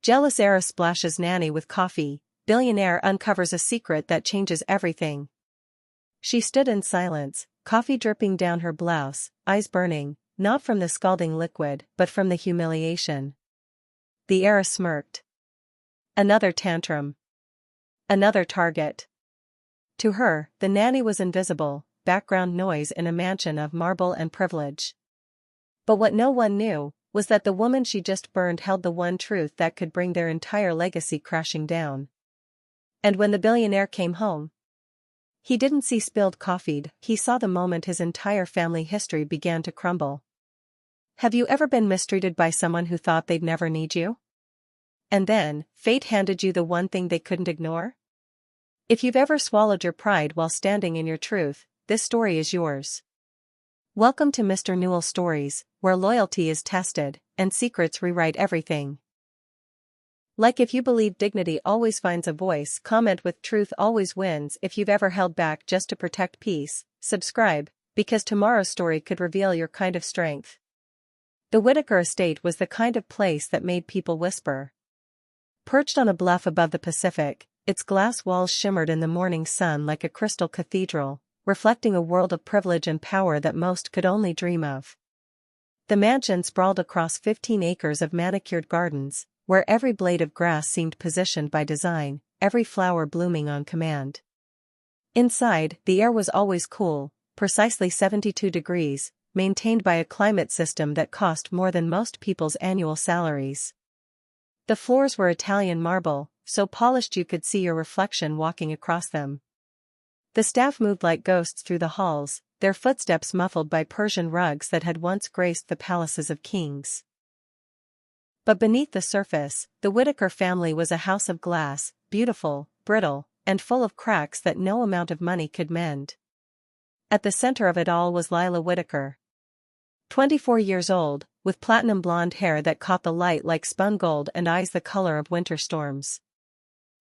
Jealous heiress splashes Nanny with coffee. Billionaire uncovers a secret that changes everything. She stood in silence, coffee dripping down her blouse, eyes burning, not from the scalding liquid but from the humiliation. The heiress smirked. Another tantrum. Another target. To her, the nanny was invisible, background noise in a mansion of marble and privilege. But what no one knew was that the woman she just burned held the one truth that could bring their entire legacy crashing down. And when the billionaire came home, he didn't see spilled coffee, he saw the moment his entire family history began to crumble. Have you ever been mistreated by someone who thought they'd never need you? And then, fate handed you the one thing they couldn't ignore? If you've ever swallowed your pride while standing in your truth, this story is yours. Welcome to Mr. Nuel Stories, where loyalty is tested, and secrets rewrite everything. Like if you believe dignity always finds a voice, comment with truth always wins. If you've ever held back just to protect peace, subscribe, because tomorrow's story could reveal your kind of strength. The Whittaker estate was the kind of place that made people whisper. Perched on a bluff above the Pacific, its glass walls shimmered in the morning sun like a crystal cathedral, reflecting a world of privilege and power that most could only dream of. The mansion sprawled across 15 acres of manicured gardens, where every blade of grass seemed positioned by design, every flower blooming on command. Inside, the air was always cool, precisely 72 degrees, maintained by a climate system that cost more than most people's annual salaries. The floors were Italian marble, so polished you could see your reflection walking across them. The staff moved like ghosts through the halls, their footsteps muffled by Persian rugs that had once graced the palaces of kings. But beneath the surface, the Whittaker family was a house of glass, beautiful, brittle, and full of cracks that no amount of money could mend. At the center of it all was Lila Whittaker. 24 years old, with platinum blonde hair that caught the light like spun gold and eyes the color of winter storms.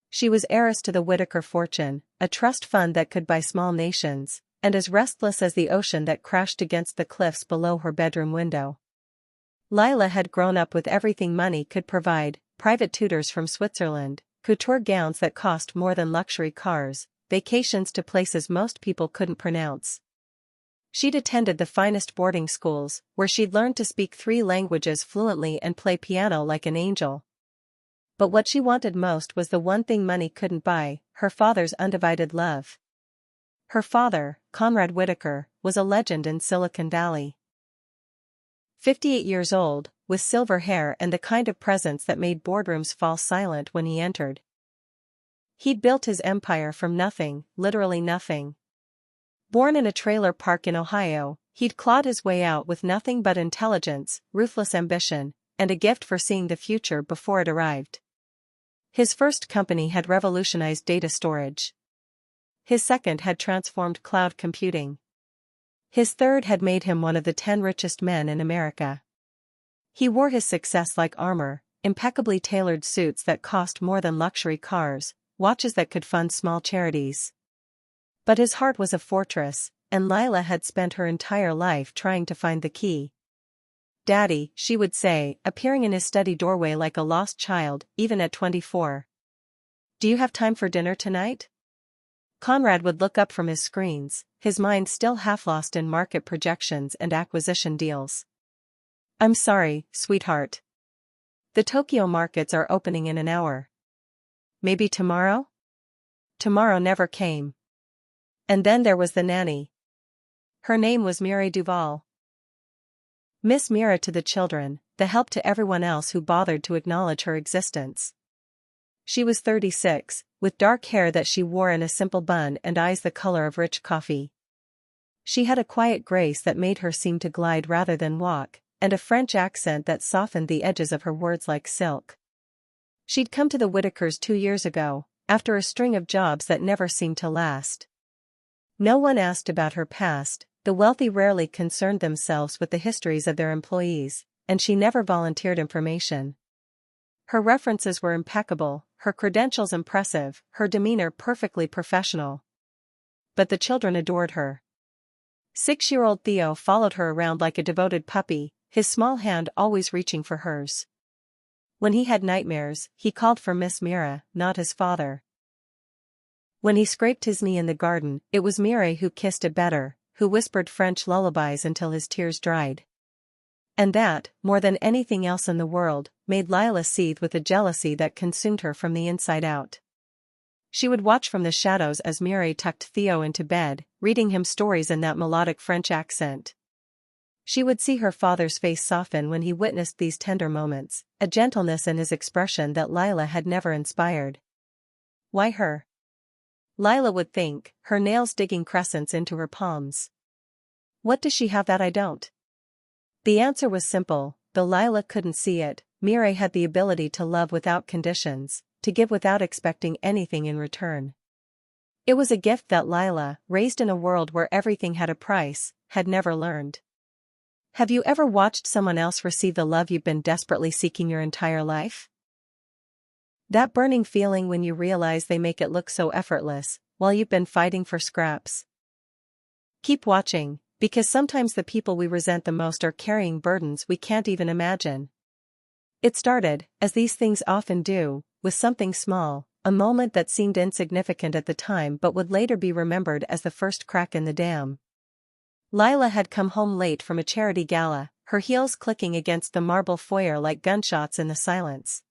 She was heiress to the Whittaker fortune, a trust fund that could buy small nations, and as restless as the ocean that crashed against the cliffs below her bedroom window. Lila had grown up with everything money could provide: private tutors from Switzerland, couture gowns that cost more than luxury cars, vacations to places most people couldn't pronounce. She'd attended the finest boarding schools, where she'd learned to speak 3 languages fluently and play piano like an angel. But what she wanted most was the one thing money couldn't buy: her father's undivided love. Her father, Conrad Whittaker, was a legend in Silicon Valley. 58 years old, with silver hair and the kind of presence that made boardrooms fall silent when he entered. He'd built his empire from nothing, literally nothing. Born in a trailer park in Ohio, he'd clawed his way out with nothing but intelligence, ruthless ambition, and a gift for seeing the future before it arrived. His first company had revolutionized data storage. His second had transformed cloud computing. His third had made him one of the 10 richest men in America. He wore his success like armor, impeccably tailored suits that cost more than luxury cars, watches that could fund small charities. But his heart was a fortress, and Lila had spent her entire life trying to find the key. "Daddy," she would say, appearing in his study doorway like a lost child, even at 24. "Do you have time for dinner tonight?" Conrad would look up from his screens, his mind still half lost in market projections and acquisition deals. "I'm sorry, sweetheart. The Tokyo markets are opening in an hour. Maybe tomorrow?" Tomorrow never came. And then there was the nanny. Her name was Mira Duval. Miss Mira to the children, the help to everyone else who bothered to acknowledge her existence. She was 36, with dark hair that she wore in a simple bun and eyes the color of rich coffee. She had a quiet grace that made her seem to glide rather than walk, and a French accent that softened the edges of her words like silk. She'd come to the Whittakers 2 years ago, after a string of jobs that never seemed to last. No one asked about her past, the wealthy rarely concerned themselves with the histories of their employees, and she never volunteered information. Her references were impeccable, her credentials impressive, her demeanor perfectly professional. But the children adored her. 6-year-old Theo followed her around like a devoted puppy, his small hand always reaching for hers. When he had nightmares, he called for Miss Mira, not his father. When he scraped his knee in the garden, it was Mira who kissed it better, who whispered French lullabies until his tears dried. And that, more than anything else in the world, made Lila seethe with a jealousy that consumed her from the inside out. She would watch from the shadows as Mira tucked Theo into bed, reading him stories in that melodic French accent. She would see her father's face soften when he witnessed these tender moments, a gentleness in his expression that Lila had never inspired. Why her? Lila would think, her nails digging crescents into her palms. What does she have that I don't? The answer was simple, though Lila couldn't see it. Mira had the ability to love without conditions, to give without expecting anything in return. It was a gift that Lila, raised in a world where everything had a price, had never learned. Have you ever watched someone else receive the love you've been desperately seeking your entire life? That burning feeling when you realize they make it look so effortless, while you've been fighting for scraps. Keep watching, because sometimes the people we resent the most are carrying burdens we can't even imagine. It started, as these things often do, with something small, a moment that seemed insignificant at the time but would later be remembered as the first crack in the dam. Lila had come home late from a charity gala, her heels clicking against the marble foyer like gunshots in the silence.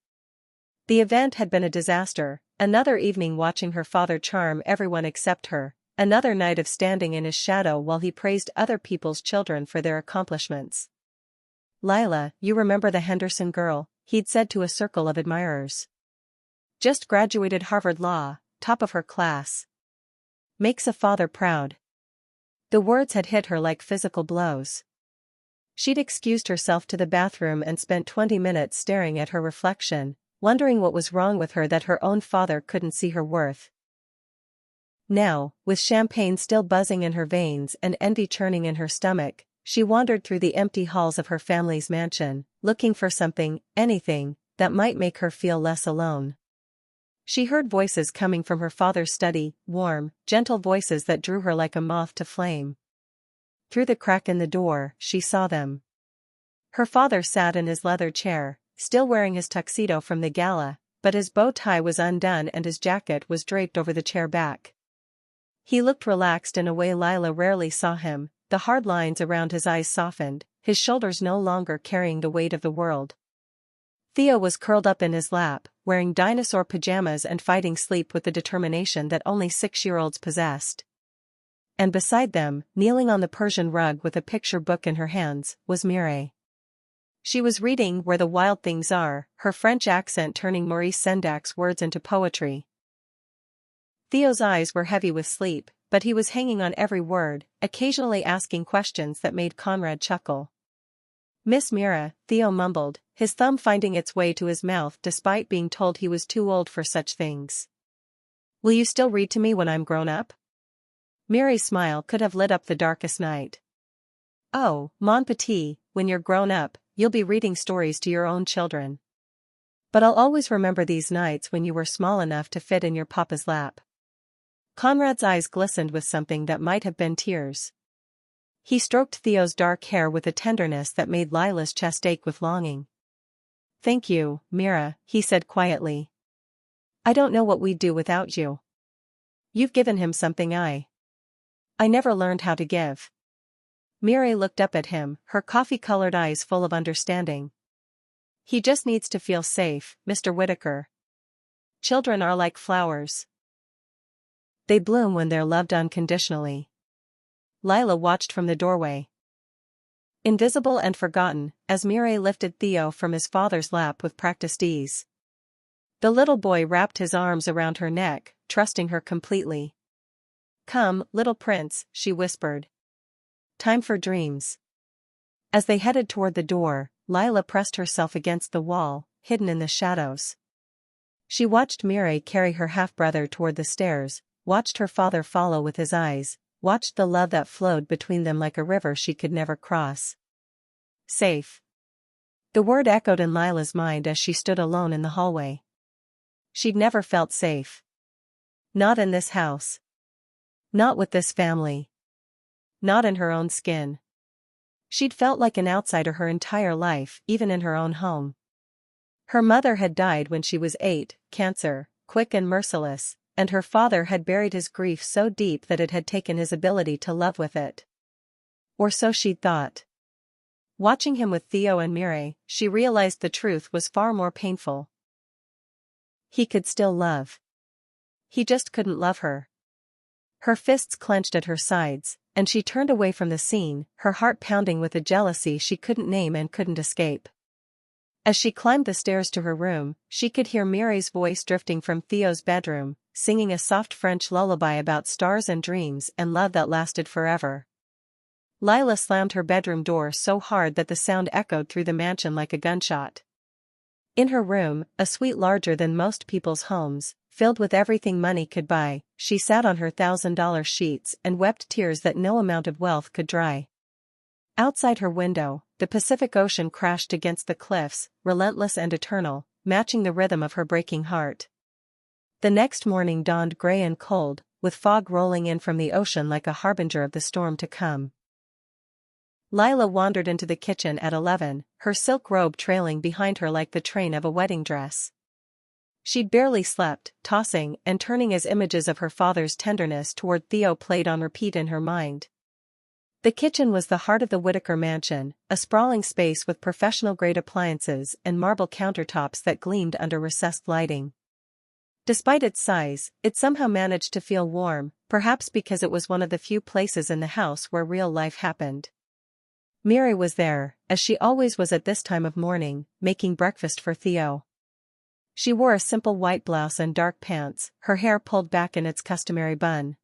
The event had been a disaster, another evening watching her father charm everyone except her, another night of standing in his shadow while he praised other people's children for their accomplishments. Lila, you remember the Henderson girl, he'd said to a circle of admirers. Just graduated Harvard Law, top of her class. Makes a father proud. The words had hit her like physical blows. She'd excused herself to the bathroom and spent 20 minutes staring at her reflection, wondering what was wrong with her that her own father couldn't see her worth. Now, with champagne still buzzing in her veins and envy churning in her stomach, she wandered through the empty halls of her family's mansion, looking for something, anything, that might make her feel less alone. She heard voices coming from her father's study, warm, gentle voices that drew her like a moth to flame. Through the crack in the door, she saw them. Her father sat in his leather chair, still wearing his tuxedo from the gala, but his bow tie was undone and his jacket was draped over the chair back. He looked relaxed in a way Lila rarely saw him, the hard lines around his eyes softened, his shoulders no longer carrying the weight of the world. Theo was curled up in his lap, wearing dinosaur pajamas and fighting sleep with the determination that only 6-year-olds possessed. And beside them, kneeling on the Persian rug with a picture book in her hands, was Mireille. She was reading Where the Wild Things Are, her French accent turning Maurice Sendac's words into poetry. Theo's eyes were heavy with sleep, but he was hanging on every word, occasionally asking questions that made Conrad chuckle. Miss Mira, Theo mumbled, his thumb finding its way to his mouth despite being told he was too old for such things. Will you still read to me when I'm grown up? Mireille's smile could have lit up the darkest night. Oh, mon petit, when you're grown up, you'll be reading stories to your own children. But I'll always remember these nights when you were small enough to fit in your papa's lap. Conrad's eyes glistened with something that might have been tears. He stroked Theo's dark hair with a tenderness that made Lila's chest ache with longing. Thank you, Mira, he said quietly. I don't know what we'd do without you. You've given him something I never learned how to give. Mira looked up at him, her coffee-colored eyes full of understanding. He just needs to feel safe, Mr. Whitaker. Children are like flowers. They bloom when they're loved unconditionally. Lila watched from the doorway. Invisible and forgotten, as Mira lifted Theo from his father's lap with practiced ease. The little boy wrapped his arms around her neck, trusting her completely. Come, little prince, she whispered. Time for dreams. As they headed toward the door, Lila pressed herself against the wall, hidden in the shadows. She watched Mira carry her half-brother toward the stairs, watched her father follow with his eyes, watched the love that flowed between them like a river she could never cross. Safe. The word echoed in Lila's mind as she stood alone in the hallway. She'd never felt safe. Not in this house. Not with this family. Not in her own skin. She'd felt like an outsider her entire life, even in her own home. Her mother had died when she was 8, cancer, quick and merciless, and her father had buried his grief so deep that it had taken his ability to love with it. Or so she'd thought. Watching him with Theo and Mireille, she realized the truth was far more painful. He could still love. He just couldn't love her. Her fists clenched at her sides, and she turned away from the scene, her heart pounding with a jealousy she couldn't name and couldn't escape. As she climbed the stairs to her room, she could hear Mireille's voice drifting from Theo's bedroom, singing a soft French lullaby about stars and dreams and love that lasted forever. Lila slammed her bedroom door so hard that the sound echoed through the mansion like a gunshot. In her room, a suite larger than most people's homes, filled with everything money could buy, she sat on her $1,000 sheets and wept tears that no amount of wealth could dry. Outside her window, the Pacific Ocean crashed against the cliffs, relentless and eternal, matching the rhythm of her breaking heart. The next morning dawned gray and cold, with fog rolling in from the ocean like a harbinger of the storm to come. Lila wandered into the kitchen at 11, her silk robe trailing behind her like the train of a wedding dress. She'd barely slept, tossing and turning as images of her father's tenderness toward Theo played on repeat in her mind. The kitchen was the heart of the Whittaker mansion, a sprawling space with professional-grade appliances and marble countertops that gleamed under recessed lighting. Despite its size, it somehow managed to feel warm, perhaps because it was one of the few places in the house where real life happened. Mireille was there, as she always was at this time of morning, making breakfast for Theo. She wore a simple white blouse and dark pants, her hair pulled back in its customary bun.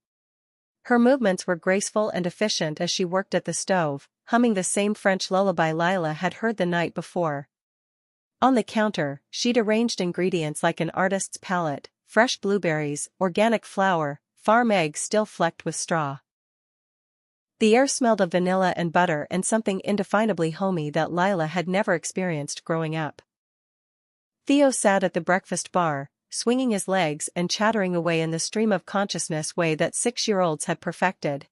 Her movements were graceful and efficient as she worked at the stove, humming the same French lullaby Lila had heard the night before. On the counter, she'd arranged ingredients like an artist's palette: fresh blueberries, organic flour, farm eggs still flecked with straw. The air smelled of vanilla and butter and something indefinably homey that Lila had never experienced growing up. Theo sat at the breakfast bar, swinging his legs and chattering away in the stream of consciousness way that 6-year-olds had perfected.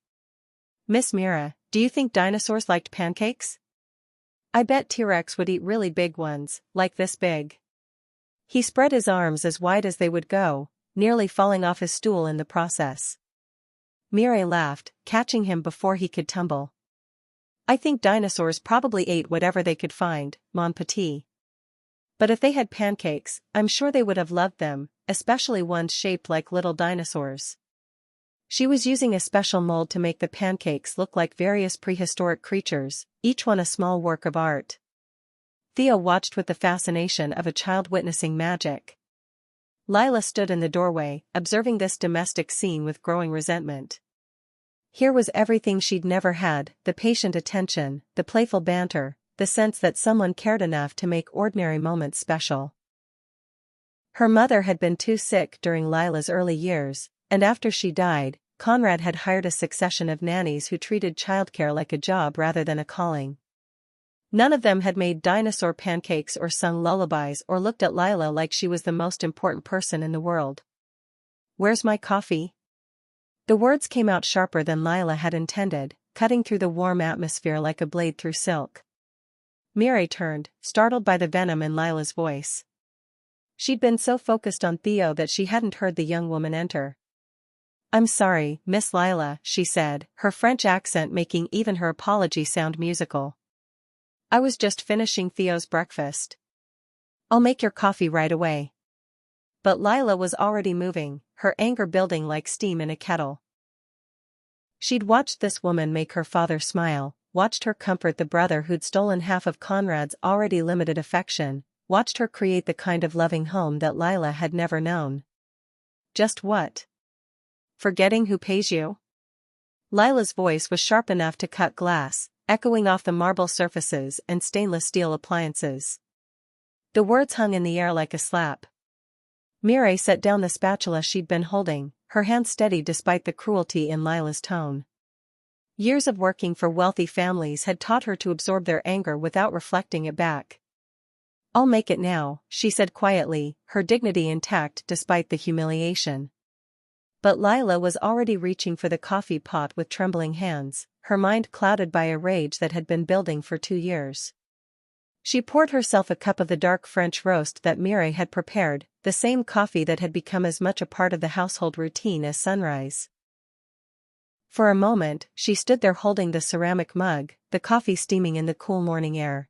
"Miss Mira, do you think dinosaurs liked pancakes? I bet T-Rex would eat really big ones, like this big." He spread his arms as wide as they would go, nearly falling off his stool in the process. Mireille laughed, catching him before he could tumble. "I think dinosaurs probably ate whatever they could find, mon petit. But if they had pancakes, I'm sure they would have loved them, especially ones shaped like little dinosaurs." She was using a special mold to make the pancakes look like various prehistoric creatures, each one a small work of art. Theo watched with the fascination of a child witnessing magic. Lila stood in the doorway, observing this domestic scene with growing resentment. Here was everything she'd never had: the patient attention, the playful banter, the sense that someone cared enough to make ordinary moments special. Her mother had been too sick during Lila's early years, and after she died, Conrad had hired a succession of nannies who treated childcare like a job rather than a calling. None of them had made dinosaur pancakes or sung lullabies or looked at Lila like she was the most important person in the world. "Where's my coffee?" The words came out sharper than Lila had intended, cutting through the warm atmosphere like a blade through silk. Mireille turned, startled by the venom in Lila's voice. She'd been so focused on Theo that she hadn't heard the young woman enter. "I'm sorry, Miss Lila," she said, her French accent making even her apology sound musical. "I was just finishing Theo's breakfast. I'll make your coffee right away." But Lila was already moving, her anger building like steam in a kettle. She'd watched this woman make her father smile, watched her comfort the brother who'd stolen half of Conrad's already limited affection, watched her create the kind of loving home that Lila had never known. "Just what? Forgetting who pays you?" Lila's voice was sharp enough to cut glass, echoing off the marble surfaces and stainless steel appliances. The words hung in the air like a slap. Mireille set down the spatula she'd been holding, her hand steady despite the cruelty in Lila's tone. Years of working for wealthy families had taught her to absorb their anger without reflecting it back. "I'll make it now," she said quietly, her dignity intact despite the humiliation. But Lila was already reaching for the coffee pot with trembling hands, her mind clouded by a rage that had been building for 2 years. She poured herself a cup of the dark French roast that Mireille had prepared, the same coffee that had become as much a part of the household routine as sunrise. For a moment, she stood there holding the ceramic mug, the coffee steaming in the cool morning air.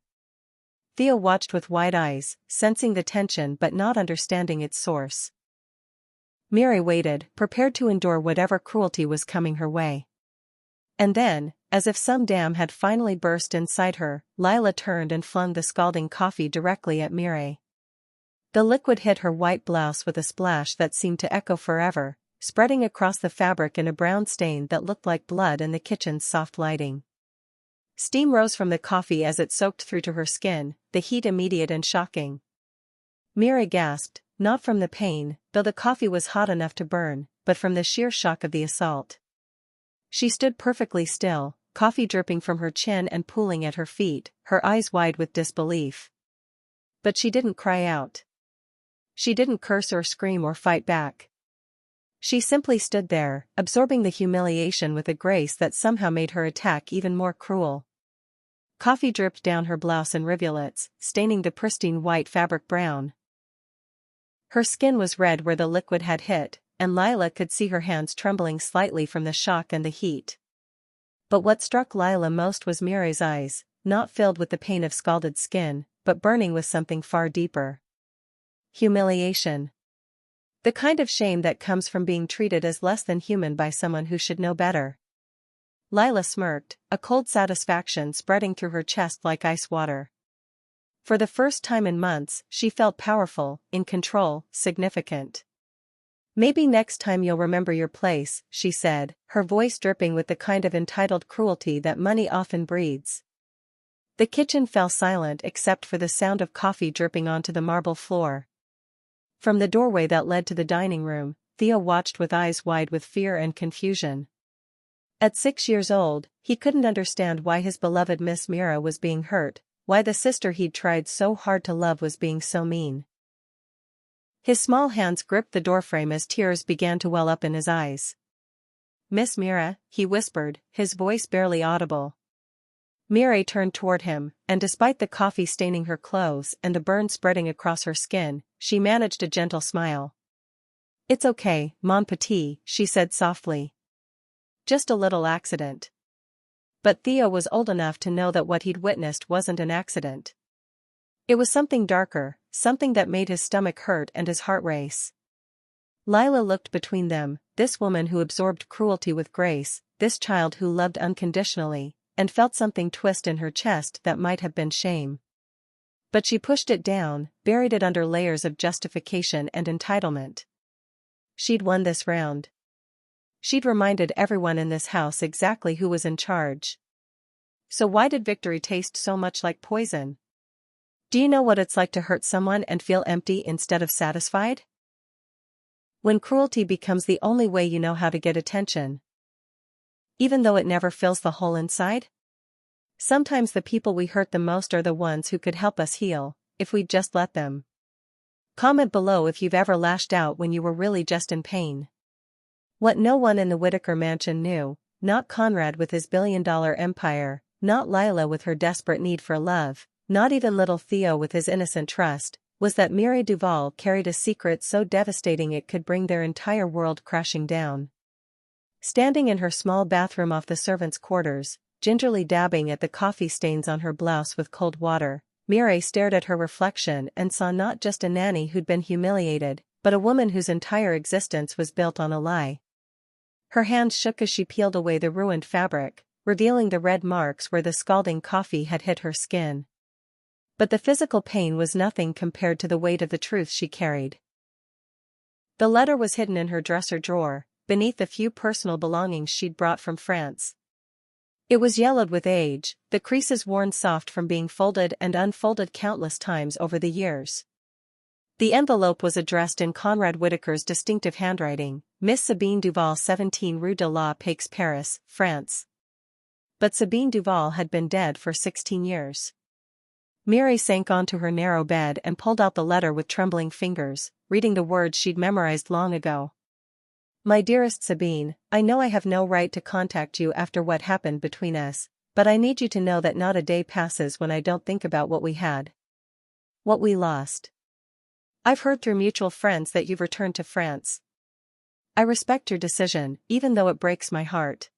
Theo watched with wide eyes, sensing the tension but not understanding its source. Mireille waited, prepared to endure whatever cruelty was coming her way. And then, as if some dam had finally burst inside her, Lila turned and flung the scalding coffee directly at Mireille. The liquid hit her white blouse with a splash that seemed to echo forever, spreading across the fabric in a brown stain that looked like blood in the kitchen's soft lighting. Steam rose from the coffee as it soaked through to her skin, the heat immediate and shocking. Mireille gasped, not from the pain, though the coffee was hot enough to burn, but from the sheer shock of the assault. She stood perfectly still, coffee dripping from her chin and pooling at her feet, her eyes wide with disbelief. But she didn't cry out. She didn't curse or scream or fight back. She simply stood there, absorbing the humiliation with a grace that somehow made her attack even more cruel. Coffee dripped down her blouse in rivulets, staining the pristine white fabric brown. Her skin was red where the liquid had hit, and Lila could see her hands trembling slightly from the shock and the heat. But what struck Lila most was Mireille's eyes, not filled with the pain of scalded skin, but burning with something far deeper. Humiliation. The kind of shame that comes from being treated as less than human by someone who should know better. Lila smirked, a cold satisfaction spreading through her chest like ice water. For the first time in months, she felt powerful, in control, significant. "Maybe next time you'll remember your place," she said, her voice dripping with the kind of entitled cruelty that money often breeds. The kitchen fell silent except for the sound of coffee dripping onto the marble floor. From the doorway that led to the dining room, Theo watched with eyes wide with fear and confusion. At 6 years old, he couldn't understand why his beloved Miss Mira was being hurt, why the sister he'd tried so hard to love was being so mean. His small hands gripped the doorframe as tears began to well up in his eyes. "Miss Mira," he whispered, his voice barely audible. Mireille turned toward him, and despite the coffee staining her clothes and the burn spreading across her skin, she managed a gentle smile. "It's okay, mon petit," she said softly. "Just a little accident." But Theo was old enough to know that what he'd witnessed wasn't an accident. It was something darker, something that made his stomach hurt and his heart race. Lila looked between them, this woman who absorbed cruelty with grace, this child who loved unconditionally, and felt something twist in her chest that might have been shame. But she pushed it down, buried it under layers of justification and entitlement. She'd won this round. She'd reminded everyone in this house exactly who was in charge. So why did victory taste so much like poison? Do you know what it's like to hurt someone and feel empty instead of satisfied? When cruelty becomes the only way you know how to get attention. Even though it never fills the hole inside? Sometimes the people we hurt the most are the ones who could help us heal, if we'd just let them. Comment below if you've ever lashed out when you were really just in pain. What no one in the Whittaker mansion knew, not Conrad with his billion-dollar empire, not Lila with her desperate need for love, not even little Theo with his innocent trust, was that Mireille Duval carried a secret so devastating it could bring their entire world crashing down. Standing in her small bathroom off the servants' quarters, gingerly dabbing at the coffee stains on her blouse with cold water, Mireille stared at her reflection and saw not just a nanny who'd been humiliated, but a woman whose entire existence was built on a lie. Her hands shook as she peeled away the ruined fabric, revealing the red marks where the scalding coffee had hit her skin. But the physical pain was nothing compared to the weight of the truth she carried. The letter was hidden in her dresser drawer, beneath the few personal belongings she'd brought from France. It was yellowed with age, the creases worn soft from being folded and unfolded countless times over the years. The envelope was addressed in Conrad Whittaker's distinctive handwriting, Miss Sabine Duval, 17 Rue de la Paix, Paris, France. But Sabine Duval had been dead for 16 years. Mireille sank onto her narrow bed and pulled out the letter with trembling fingers, reading the words she'd memorized long ago. "My dearest Sabine, I know I have no right to contact you after what happened between us, but I need you to know that not a day passes when I don't think about what we had. What we lost. I've heard through mutual friends that you've returned to France. I respect your decision, even though it breaks my heart.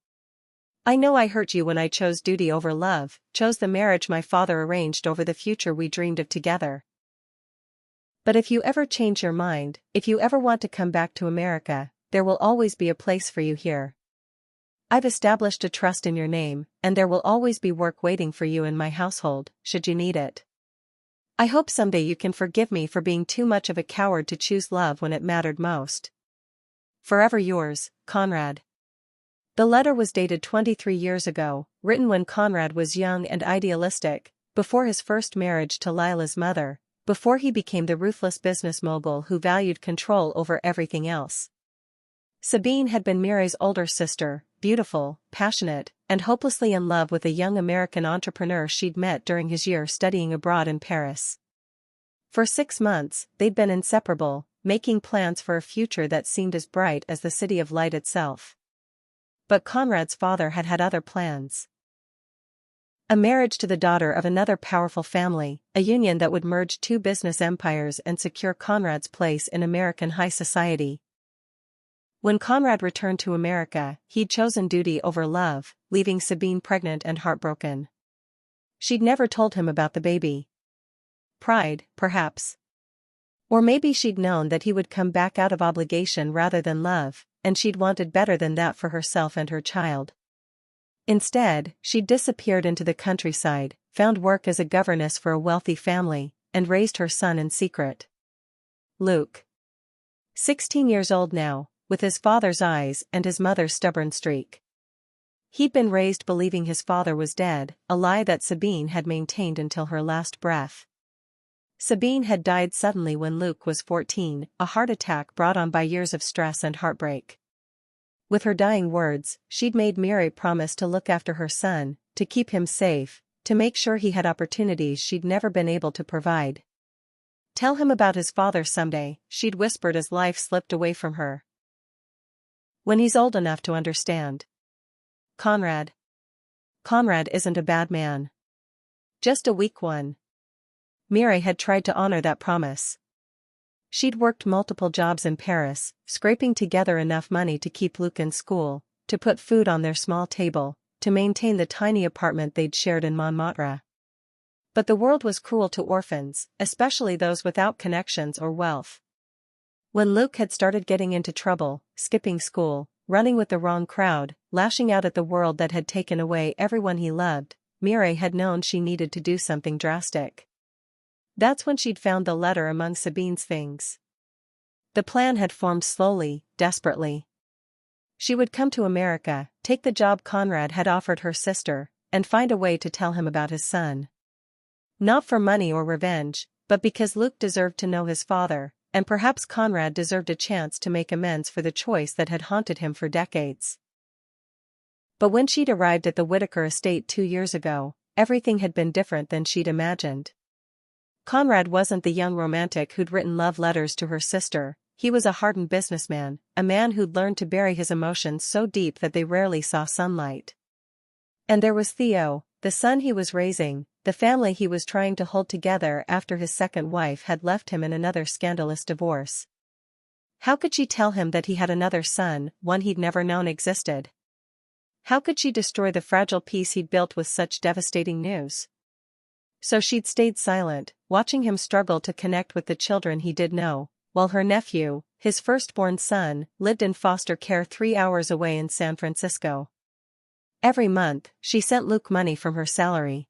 I know I hurt you when I chose duty over love, chose the marriage my father arranged over the future we dreamed of together. But if you ever change your mind, if you ever want to come back to America, there will always be a place for you here. I've established a trust in your name, and there will always be work waiting for you in my household, should you need it. I hope someday you can forgive me for being too much of a coward to choose love when it mattered most. Forever yours, Conrad. The letter was dated 23 years ago, written when Conrad was young and idealistic, before his first marriage to Lila's mother, before he became the ruthless business mogul who valued control over everything else. Sabine had been Mireille's older sister, beautiful, passionate, and hopelessly in love with a young American entrepreneur she'd met during his year studying abroad in Paris. For 6 months, they'd been inseparable, making plans for a future that seemed as bright as the City of Light itself. But Conrad's father had had other plans. A marriage to the daughter of another powerful family, a union that would merge 2 business empires and secure Conrad's place in American high society. When Conrad returned to America, he'd chosen duty over love, leaving Sabine pregnant and heartbroken. She'd never told him about the baby. Pride, perhaps. Or maybe she'd known that he would come back out of obligation rather than love, and she'd wanted better than that for herself and her child. Instead, she'd disappeared into the countryside, found work as a governess for a wealthy family, and raised her son in secret. Luke. 16 years old now, with his father's eyes and his mother's stubborn streak. He'd been raised believing his father was dead, a lie that Sabine had maintained until her last breath. Sabine had died suddenly when Luke was 14, a heart attack brought on by years of stress and heartbreak. With her dying words, she'd made Mireille promise to look after her son, to keep him safe, to make sure he had opportunities she'd never been able to provide. Tell him about his father someday, she'd whispered as life slipped away from her. When he's old enough to understand. Conrad. Conrad isn't a bad man. Just a weak one. Mireille had tried to honor that promise. She'd worked multiple jobs in Paris, scraping together enough money to keep Luke in school, to put food on their small table, to maintain the tiny apartment they'd shared in Montmartre. But the world was cruel to orphans, especially those without connections or wealth. When Luke had started getting into trouble, skipping school, running with the wrong crowd, lashing out at the world that had taken away everyone he loved, Mireille had known she needed to do something drastic. That's when she'd found the letter among Sabine's things. The plan had formed slowly, desperately. She would come to America, take the job Conrad had offered her sister, and find a way to tell him about his son. Not for money or revenge, but because Luke deserved to know his father, and perhaps Conrad deserved a chance to make amends for the choice that had haunted him for decades. But when she'd arrived at the Whittaker estate 2 years ago, everything had been different than she'd imagined. Conrad wasn't the young romantic who'd written love letters to her sister, he was a hardened businessman, a man who'd learned to bury his emotions so deep that they rarely saw sunlight. And there was Theo, the son he was raising, the family he was trying to hold together after his second wife had left him in another scandalous divorce. How could she tell him that he had another son, one he'd never known existed? How could she destroy the fragile peace he'd built with such devastating news? So she'd stayed silent, watching him struggle to connect with the children he did know, while her nephew, his firstborn son, lived in foster care 3 hours away in San Francisco. Every month, she sent Luke money from her salary.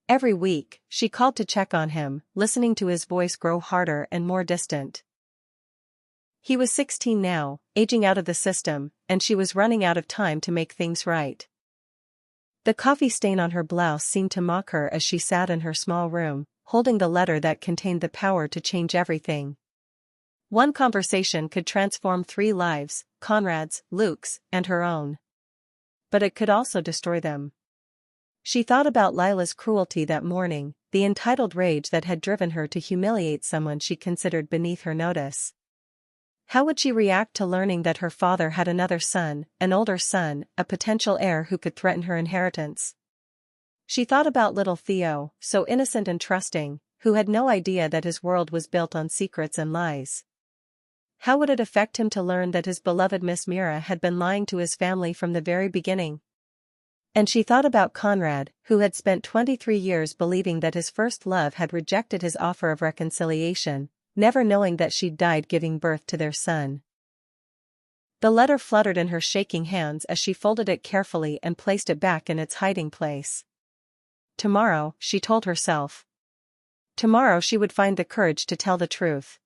Every week, she called to check on him, listening to his voice grow harder and more distant. He was 16 now, aging out of the system, and she was running out of time to make things right. The coffee stain on her blouse seemed to mock her as she sat in her small room, holding the letter that contained the power to change everything. One conversation could transform 3 lives, Conrad's, Luke's, and her own. But it could also destroy them. She thought about Lila's cruelty that morning, the entitled rage that had driven her to humiliate someone she considered beneath her notice. How would she react to learning that her father had another son, an older son, a potential heir who could threaten her inheritance? She thought about little Theo, so innocent and trusting, who had no idea that his world was built on secrets and lies. How would it affect him to learn that his beloved Miss Mira had been lying to his family from the very beginning? And she thought about Conrad, who had spent 23 years believing that his first love had rejected his offer of reconciliation, never knowing that she'd died giving birth to their son. The letter fluttered in her shaking hands as she folded it carefully and placed it back in its hiding place. Tomorrow, she told herself. Tomorrow she would find the courage to tell the truth.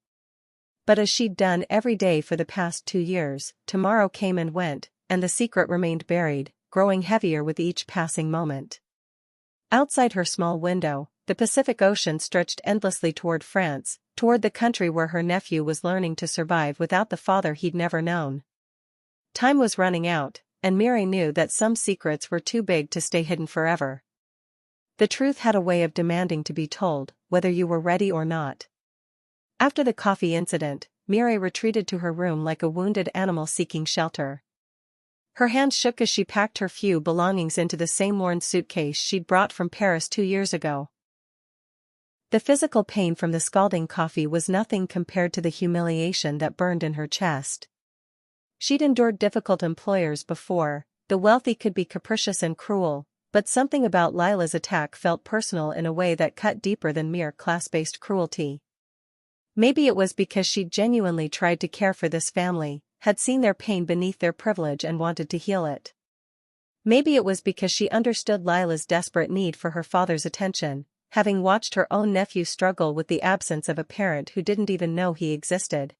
But as she'd done every day for the past 2 years, tomorrow came and went, and the secret remained buried, growing heavier with each passing moment. Outside her small window, the Pacific Ocean stretched endlessly toward France, toward the country where her nephew was learning to survive without the father he'd never known. Time was running out, and Miri knew that some secrets were too big to stay hidden forever. The truth had a way of demanding to be told, whether you were ready or not. After the coffee incident, Miri retreated to her room like a wounded animal seeking shelter. Her hands shook as she packed her few belongings into the same worn suitcase she'd brought from Paris 2 years ago. The physical pain from the scalding coffee was nothing compared to the humiliation that burned in her chest. She'd endured difficult employers before. The wealthy could be capricious and cruel, but something about Lila's attack felt personal in a way that cut deeper than mere class-based cruelty. Maybe it was because she'd genuinely tried to care for this family, had seen their pain beneath their privilege and wanted to heal it. Maybe it was because she understood Lila's desperate need for her father's attention, having watched her own nephew struggle with the absence of a parent who didn't even know he existed.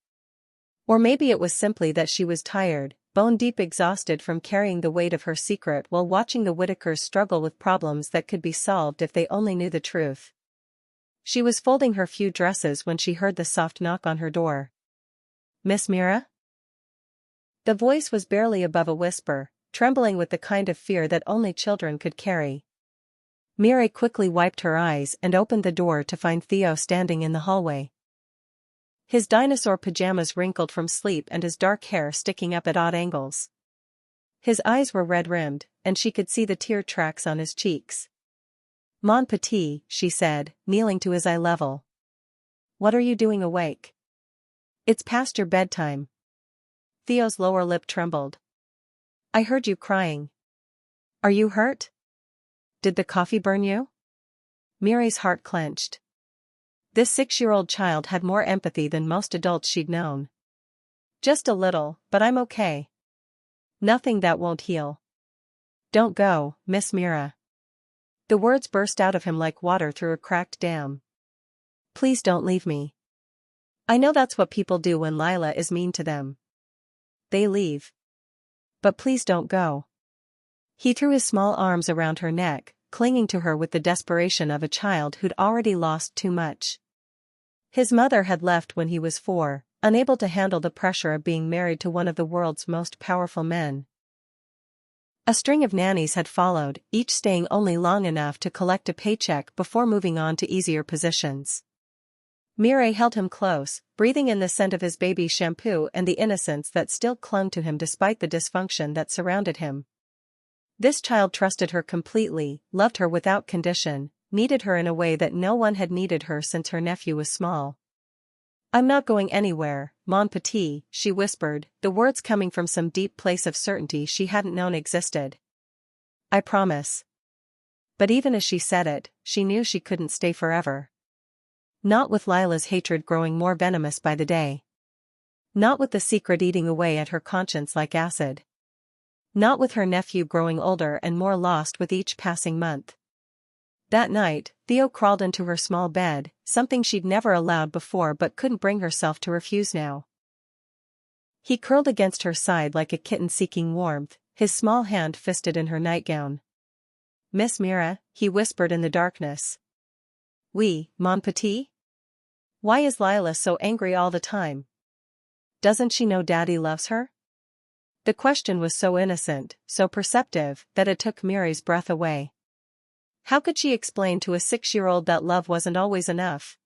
Or maybe it was simply that she was tired, bone-deep exhausted from carrying the weight of her secret while watching the Whitakers struggle with problems that could be solved if they only knew the truth. She was folding her few dresses when she heard the soft knock on her door. "Miss Mira?" The voice was barely above a whisper, trembling with the kind of fear that only children could carry. Mira quickly wiped her eyes and opened the door to find Theo standing in the hallway. His dinosaur pajamas wrinkled from sleep and his dark hair sticking up at odd angles. His eyes were red-rimmed, and she could see the tear tracks on his cheeks. "Mon petit," she said, kneeling to his eye level. "What are you doing awake? It's past your bedtime." Theo's lower lip trembled. "I heard you crying. Are you hurt? Did the coffee burn you?" Miri's heart clenched. This 6-year-old child had more empathy than most adults she'd known. "Just a little, but I'm okay. Nothing that won't heal." "Don't go, Miss Mira." The words burst out of him like water through a cracked dam. "Please don't leave me. I know that's what people do when Lila is mean to them. They leave. But please don't go." He threw his small arms around her neck, clinging to her with the desperation of a child who'd already lost too much. His mother had left when he was 4, unable to handle the pressure of being married to one of the world's most powerful men. A string of nannies had followed, each staying only long enough to collect a paycheck before moving on to easier positions. Mire held him close, breathing in the scent of his baby's shampoo and the innocence that still clung to him despite the dysfunction that surrounded him. This child trusted her completely, loved her without condition, needed her in a way that no one had needed her since her nephew was small. "I'm not going anywhere, mon petit," she whispered, the words coming from some deep place of certainty she hadn't known existed. "I promise." But even as she said it, she knew she couldn't stay forever. Not with Lila's hatred growing more venomous by the day. Not with the secret eating away at her conscience like acid. Not with her nephew growing older and more lost with each passing month. That night, Theo crawled into her small bed, something she'd never allowed before but couldn't bring herself to refuse now. He curled against her side like a kitten seeking warmth, his small hand fisted in her nightgown. "Miss Mira," he whispered in the darkness. "Oui, mon petit?" Why is Lila so angry all the time? Doesn't she know Daddy loves her? The question was so innocent, so perceptive, that it took Miri's breath away. How could she explain to a 6-year-old that love wasn't always enough?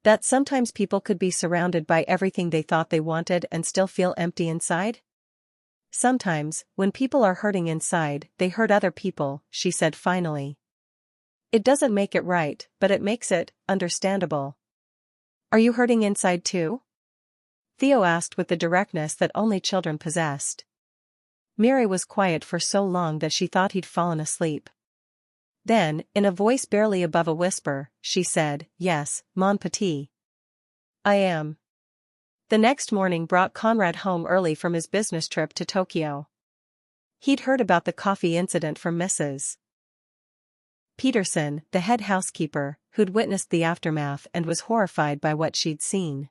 That sometimes people could be surrounded by everything they thought they wanted and still feel empty inside? "Sometimes, when people are hurting inside, they hurt other people," she said finally. It doesn't make it right, but it makes it understandable. Are you hurting inside too? Theo asked with the directness that only children possessed. Mary was quiet for so long that she thought he'd fallen asleep. Then, in a voice barely above a whisper, she said, "Yes, mon petit. I am." The next morning brought Conrad home early from his business trip to Tokyo. He'd heard about the coffee incident from Mrs. Peterson, the head housekeeper, who'd witnessed the aftermath and was horrified by what she'd seen.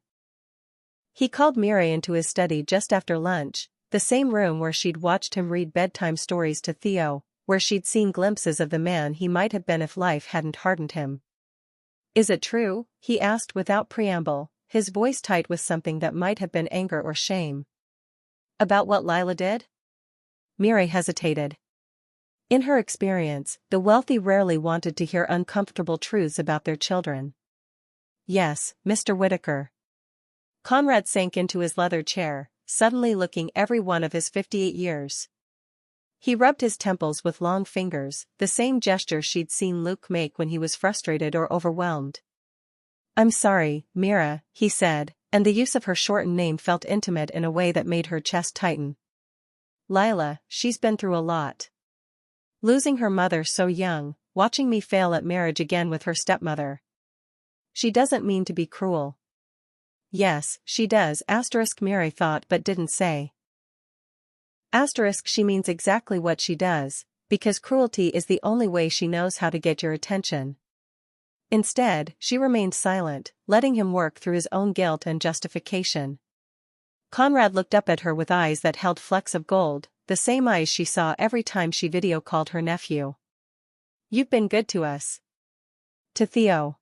He called Mary into his study just after lunch, the same room where she'd watched him read bedtime stories to Theo, where she'd seen glimpses of the man he might have been if life hadn't hardened him. "Is it true?" he asked without preamble, his voice tight with something that might have been anger or shame. "About what Lila did?" Mary hesitated. In her experience, the wealthy rarely wanted to hear uncomfortable truths about their children. "Yes, Mr. Whitaker." Conrad sank into his leather chair, suddenly looking every one of his 58 years. He rubbed his temples with long fingers, the same gesture she'd seen Luke make when he was frustrated or overwhelmed. "I'm sorry, Mira," he said, and the use of her shortened name felt intimate in a way that made her chest tighten. "Lila, she's been through a lot. Losing her mother so young, watching me fail at marriage again with her stepmother. She doesn't mean to be cruel." "Yes, she does," Mary thought but didn't say. She means exactly what she does, because cruelty is the only way she knows how to get your attention. Instead, she remained silent, letting him work through his own guilt and justification. Conrad looked up at her with eyes that held flecks of gold, the same eyes she saw every time she video called her nephew. "You've been good to us." To Theo.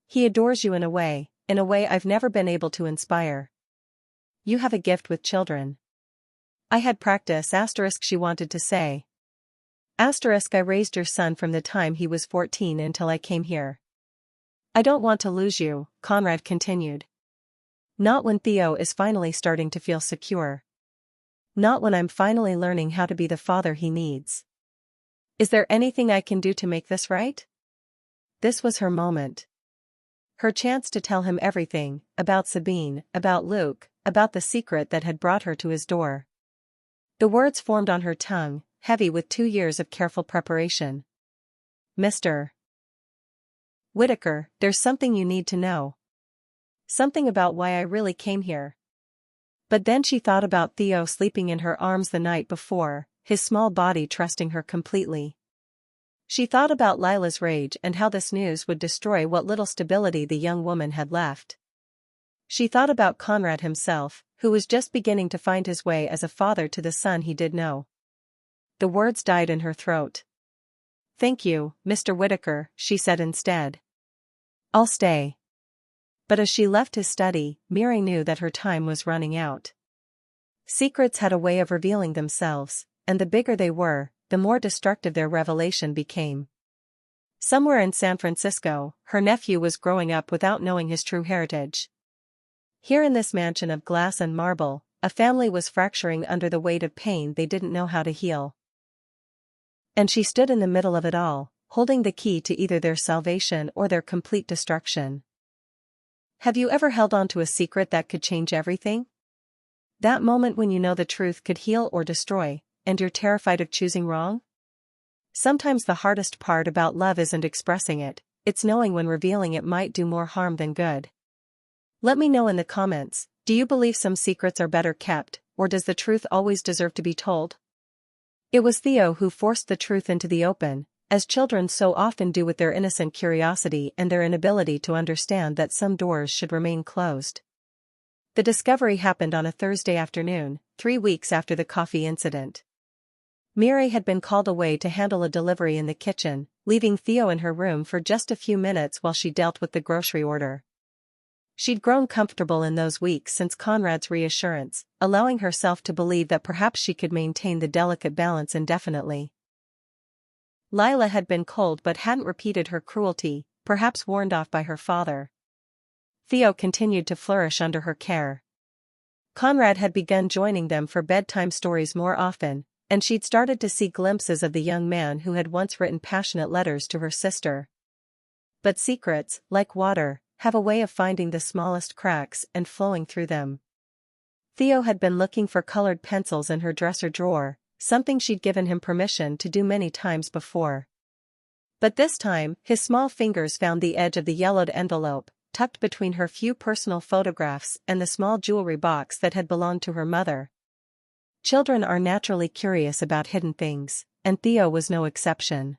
"He adores you in a way I've never been able to inspire. You have a gift with children." "I had practice," she wanted to say. "I raised your son from the time he was 14 until I came here." "I don't want to lose you," Conrad continued. "Not when Theo is finally starting to feel secure. Not when I'm finally learning how to be the father he needs. Is there anything I can do to make this right?" This was her moment. Her chance to tell him everything, about Sabine, about Luke, about the secret that had brought her to his door. The words formed on her tongue, heavy with 2 years of careful preparation. "Mr. Whitaker, there's something you need to know. Something about why I really came here." But then she thought about Theo sleeping in her arms the night before, his small body trusting her completely. She thought about Lila's rage and how this news would destroy what little stability the young woman had left. She thought about Conrad himself, who was just beginning to find his way as a father to the son he did know. The words died in her throat. "Thank you, Mr. Whitaker," she said instead. "I'll stay." But as she left his study, Mary knew that her time was running out. Secrets had a way of revealing themselves, and the bigger they were, the more destructive their revelation became. Somewhere in San Francisco, her nephew was growing up without knowing his true heritage. Here in this mansion of glass and marble, a family was fracturing under the weight of pain they didn't know how to heal. And she stood in the middle of it all, holding the key to either their salvation or their complete destruction. Have you ever held on to a secret that could change everything? That moment when you know the truth could heal or destroy, and you're terrified of choosing wrong? Sometimes the hardest part about love isn't expressing it, it's knowing when revealing it might do more harm than good. Let me know in the comments, do you believe some secrets are better kept, or does the truth always deserve to be told? It was Theo who forced the truth into the open, as children so often do with their innocent curiosity and their inability to understand that some doors should remain closed. The discovery happened on a Thursday afternoon, 3 weeks after the coffee incident. Mary had been called away to handle a delivery in the kitchen, leaving Theo in her room for just a few minutes while she dealt with the grocery order. She'd grown comfortable in those weeks since Conrad's reassurance, allowing herself to believe that perhaps she could maintain the delicate balance indefinitely. Lila had been cold but hadn't repeated her cruelty, perhaps warned off by her father. Theo continued to flourish under her care. Conrad had begun joining them for bedtime stories more often, and she'd started to see glimpses of the young man who had once written passionate letters to her sister. But secrets, like water, have a way of finding the smallest cracks and flowing through them. Theo had been looking for colored pencils in her dresser drawer, something she'd given him permission to do many times before. But this time, his small fingers found the edge of the yellowed envelope, tucked between her few personal photographs and the small jewelry box that had belonged to her mother. Children are naturally curious about hidden things, and Theo was no exception.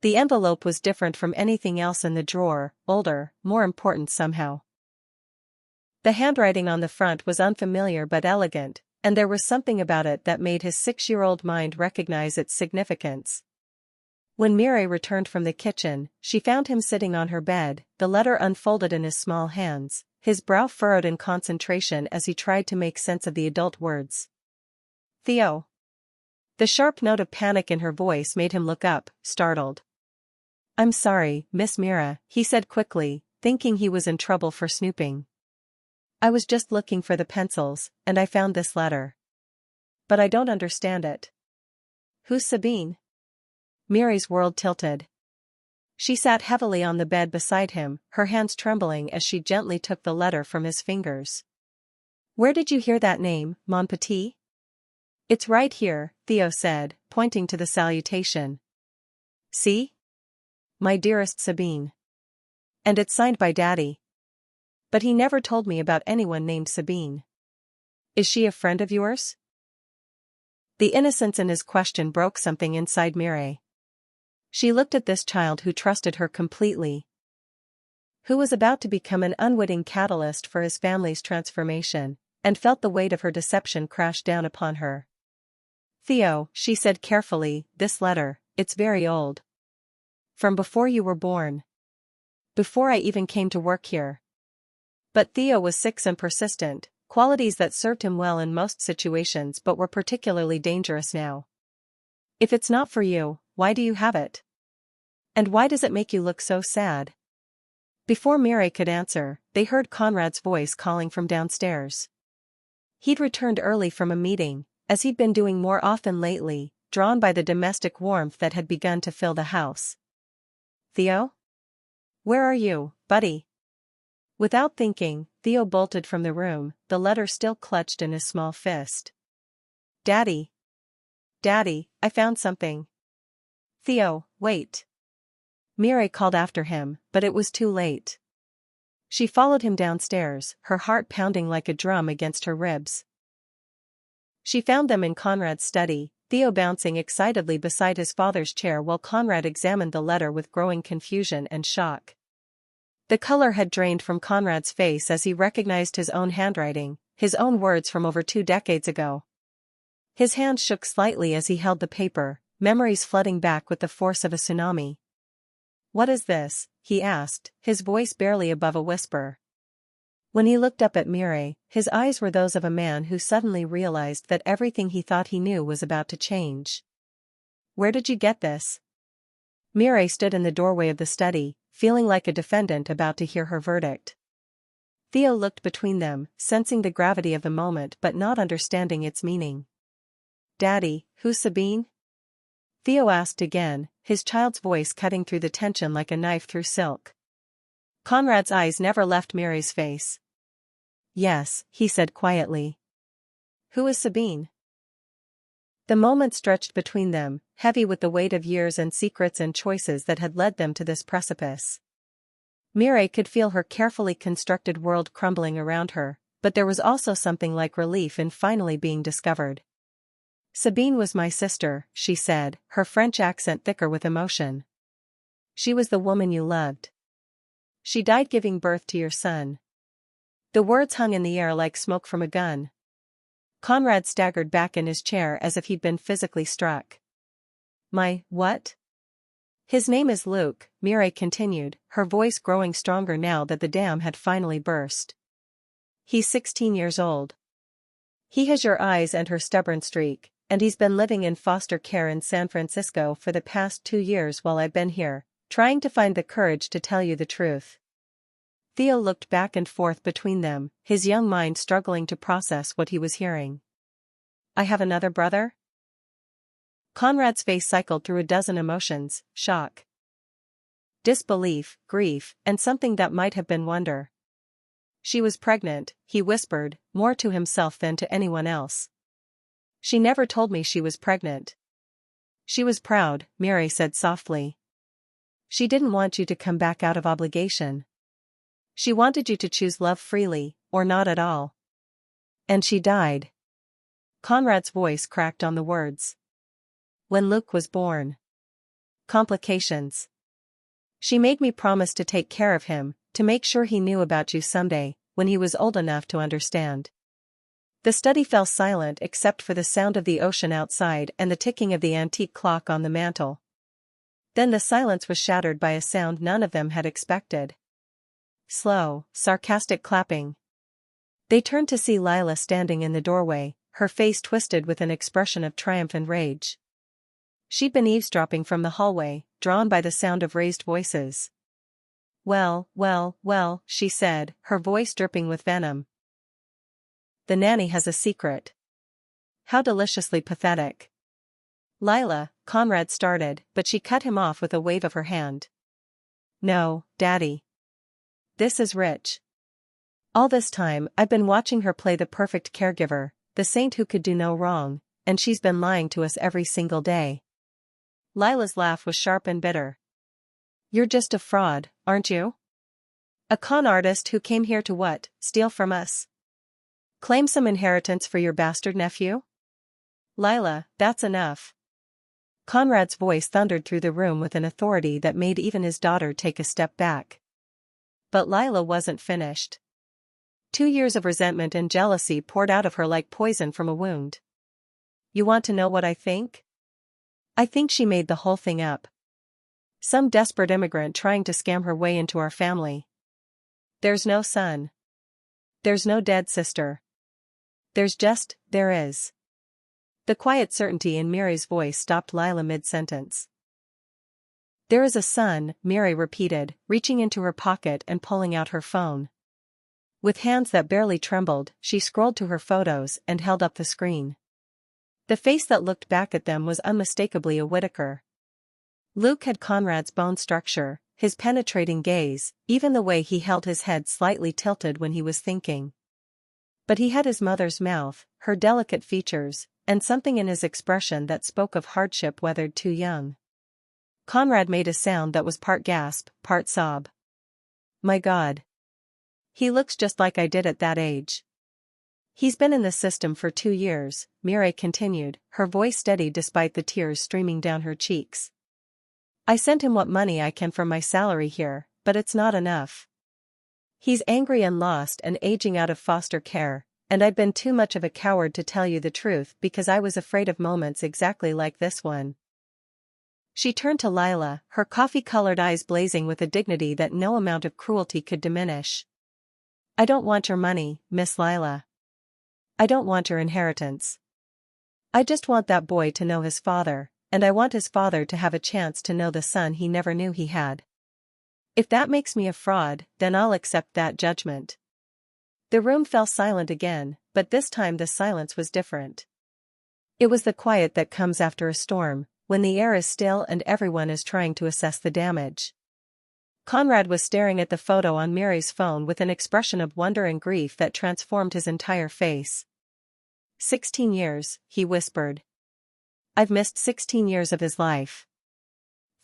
The envelope was different from anything else in the drawer, older, more important somehow. The handwriting on the front was unfamiliar but elegant, and there was something about it that made his 6-year-old mind recognize its significance. When Mireille returned from the kitchen, she found him sitting on her bed, the letter unfolded in his small hands, his brow furrowed in concentration as he tried to make sense of the adult words. Theo. The sharp note of panic in her voice made him look up, startled. I'm sorry, Miss Mira, he said quickly, thinking he was in trouble for snooping. I was just looking for the pencils, and I found this letter. But I don't understand it. Who's Sabine? Mireille's world tilted. She sat heavily on the bed beside him, her hands trembling as she gently took the letter from his fingers. Where did you hear that name, mon petit? It's right here, Theo said, pointing to the salutation. See? My dearest Sabine. And it's signed by Daddy. But he never told me about anyone named Sabine. Is she a friend of yours? The innocence in his question broke something inside Mireille. She looked at this child who trusted her completely, who was about to become an unwitting catalyst for his family's transformation, and felt the weight of her deception crash down upon her. Theo, she said carefully, this letter, it's very old. From before you were born. Before I even came to work here. But Theo was 6 and persistent, qualities that served him well in most situations but were particularly dangerous now. If it's not for you, why do you have it? And why does it make you look so sad? Before Mireille could answer, they heard Conrad's voice calling from downstairs. He'd returned early from a meeting, as he'd been doing more often lately, drawn by the domestic warmth that had begun to fill the house. Theo? Where are you, buddy? Without thinking, Theo bolted from the room, the letter still clutched in his small fist. Daddy. Daddy, I found something. Theo, wait. Mireille called after him, but it was too late. She followed him downstairs, her heart pounding like a drum against her ribs. She found them in Conrad's study, Theo bouncing excitedly beside his father's chair while Conrad examined the letter with growing confusion and shock. The color had drained from Conrad's face as he recognized his own handwriting, his own words from over 2 decades ago. His hand shook slightly as he held the paper, memories flooding back with the force of a tsunami. What is this? He asked, his voice barely above a whisper. When he looked up at Mireille, his eyes were those of a man who suddenly realized that everything he thought he knew was about to change. Where did you get this? Mireille stood in the doorway of the study, feeling like a defendant about to hear her verdict. Theo looked between them, sensing the gravity of the moment but not understanding its meaning. Daddy, who's Sabine? Theo asked again, his child's voice cutting through the tension like a knife through silk. Conrad's eyes never left Mireille's face. Yes, he said quietly. Who is Sabine? The moment stretched between them, heavy with the weight of years and secrets and choices that had led them to this precipice. Mireille could feel her carefully constructed world crumbling around her, but there was also something like relief in finally being discovered. Sabine was my sister, she said, her French accent thicker with emotion. She was the woman you loved. She died giving birth to your son. The words hung in the air like smoke from a gun. Conrad staggered back in his chair as if he'd been physically struck. My, what? His name is Luke, Mireille continued, her voice growing stronger now that the dam had finally burst. He's 16 years old. He has your eyes and her stubborn streak, and he's been living in foster care in San Francisco for the past 2 years while I've been here, trying to find the courage to tell you the truth. Theo looked back and forth between them, his young mind struggling to process what he was hearing. I have another brother? Conrad's face cycled through a dozen emotions: shock, disbelief, grief, and something that might have been wonder. She was pregnant, he whispered, more to himself than to anyone else. She never told me she was pregnant. She was proud, Mary said softly. She didn't want you to come back out of obligation. She wanted you to choose love freely, or not at all. And she died. Conrad's voice cracked on the words. When Luke was born. Complications. She made me promise to take care of him, to make sure he knew about you someday, when he was old enough to understand. The study fell silent except for the sound of the ocean outside and the ticking of the antique clock on the mantel. Then the silence was shattered by a sound none of them had expected. Slow, sarcastic clapping. They turned to see Lila standing in the doorway, her face twisted with an expression of triumph and rage. She'd been eavesdropping from the hallway, drawn by the sound of raised voices. Well, well, well, she said, her voice dripping with venom. The nanny has a secret. How deliciously pathetic. Lila, Conrad started, but she cut him off with a wave of her hand. No, Daddy. This is rich. All this time, I've been watching her play the perfect caregiver, the saint who could do no wrong, and she's been lying to us every single day. Lila's laugh was sharp and bitter. You're just a fraud, aren't you? A con artist who came here to what, steal from us? Claim some inheritance for your bastard nephew? Lila, that's enough. Conrad's voice thundered through the room with an authority that made even his daughter take a step back. But Lila wasn't finished. 2 years of resentment and jealousy poured out of her like poison from a wound. You want to know what I think? I think she made the whole thing up. Some desperate immigrant trying to scam her way into our family. There's no son. There's no dead sister. There is. The quiet certainty in Mary's voice stopped Lila mid-sentence. There is a son, Mary repeated, reaching into her pocket and pulling out her phone. With hands that barely trembled, she scrolled to her photos and held up the screen. The face that looked back at them was unmistakably a Whittaker. Luke had Conrad's bone structure, his penetrating gaze, even the way he held his head slightly tilted when he was thinking. But he had his mother's mouth, her delicate features, and something in his expression that spoke of hardship weathered too young. Conrad made a sound that was part gasp, part sob. My God. He looks just like I did at that age. He's been in the system for 2 years, Mary continued, her voice steady despite the tears streaming down her cheeks. I sent him what money I can from my salary here, but it's not enough. He's angry and lost and aging out of foster care, and I've been too much of a coward to tell you the truth because I was afraid of moments exactly like this one. She turned to Lila, her coffee-colored eyes blazing with a dignity that no amount of cruelty could diminish. I don't want your money, Miss Lila. I don't want your inheritance. I just want that boy to know his father, and I want his father to have a chance to know the son he never knew he had. If that makes me a fraud, then I'll accept that judgment. The room fell silent again, but this time the silence was different. It was the quiet that comes after a storm, when the air is still and everyone is trying to assess the damage. Conrad was staring at the photo on Mary's phone with an expression of wonder and grief that transformed his entire face. 16 years, he whispered. I've missed 16 years of his life.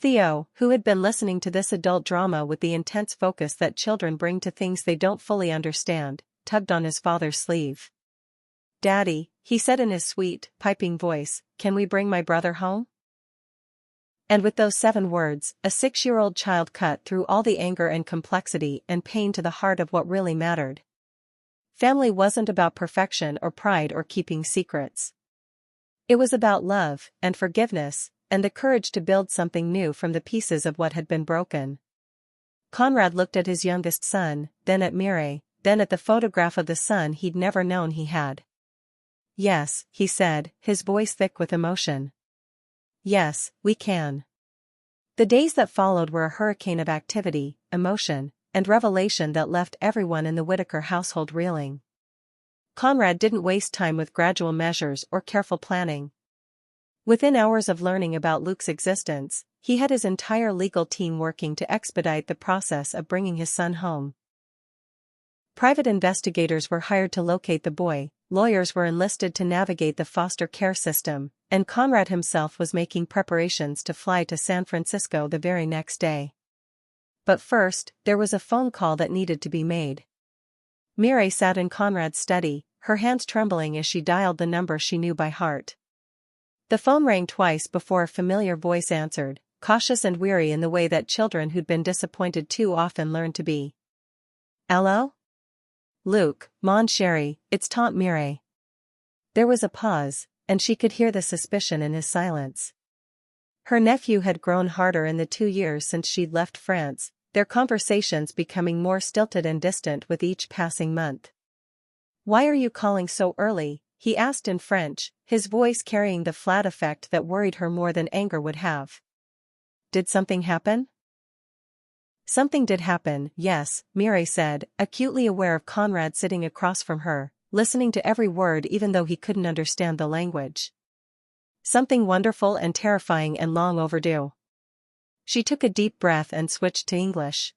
Theo, who had been listening to this adult drama with the intense focus that children bring to things they don't fully understand, tugged on his father's sleeve. Daddy, he said in his sweet, piping voice, can we bring my brother home? And with those 7 words, a 6-year-old child cut through all the anger and complexity and pain to the heart of what really mattered. Family wasn't about perfection or pride or keeping secrets. It was about love, and forgiveness, and the courage to build something new from the pieces of what had been broken. Conrad looked at his youngest son, then at Mire, then at the photograph of the son he'd never known he had. Yes, he said, his voice thick with emotion. Yes, we can. The days that followed were a hurricane of activity, emotion, and revelation that left everyone in the Whittaker household reeling. Conrad didn't waste time with gradual measures or careful planning. Within hours of learning about Luke's existence, he had his entire legal team working to expedite the process of bringing his son home. Private investigators were hired to locate the boy, lawyers were enlisted to navigate the foster care system, and Conrad himself was making preparations to fly to San Francisco the very next day. But first, there was a phone call that needed to be made. Mireille sat in Conrad's study, her hands trembling as she dialed the number she knew by heart. The phone rang twice before a familiar voice answered, cautious and weary in the way that children who'd been disappointed too often learn to be. "Hello? Luke, Mon chéri, it's Tante Mireille." There was a pause, and she could hear the suspicion in his silence. Her nephew had grown harder in the 2 years since she'd left France, their conversations becoming more stilted and distant with each passing month. "Why are you calling so early?" he asked in French, his voice carrying the flat effect that worried her more than anger would have. "Did something happen?" "Something did happen, yes," Mireille said, acutely aware of Conrad sitting across from her, listening to every word even though he couldn't understand the language. "Something wonderful and terrifying and long overdue." She took a deep breath and switched to English.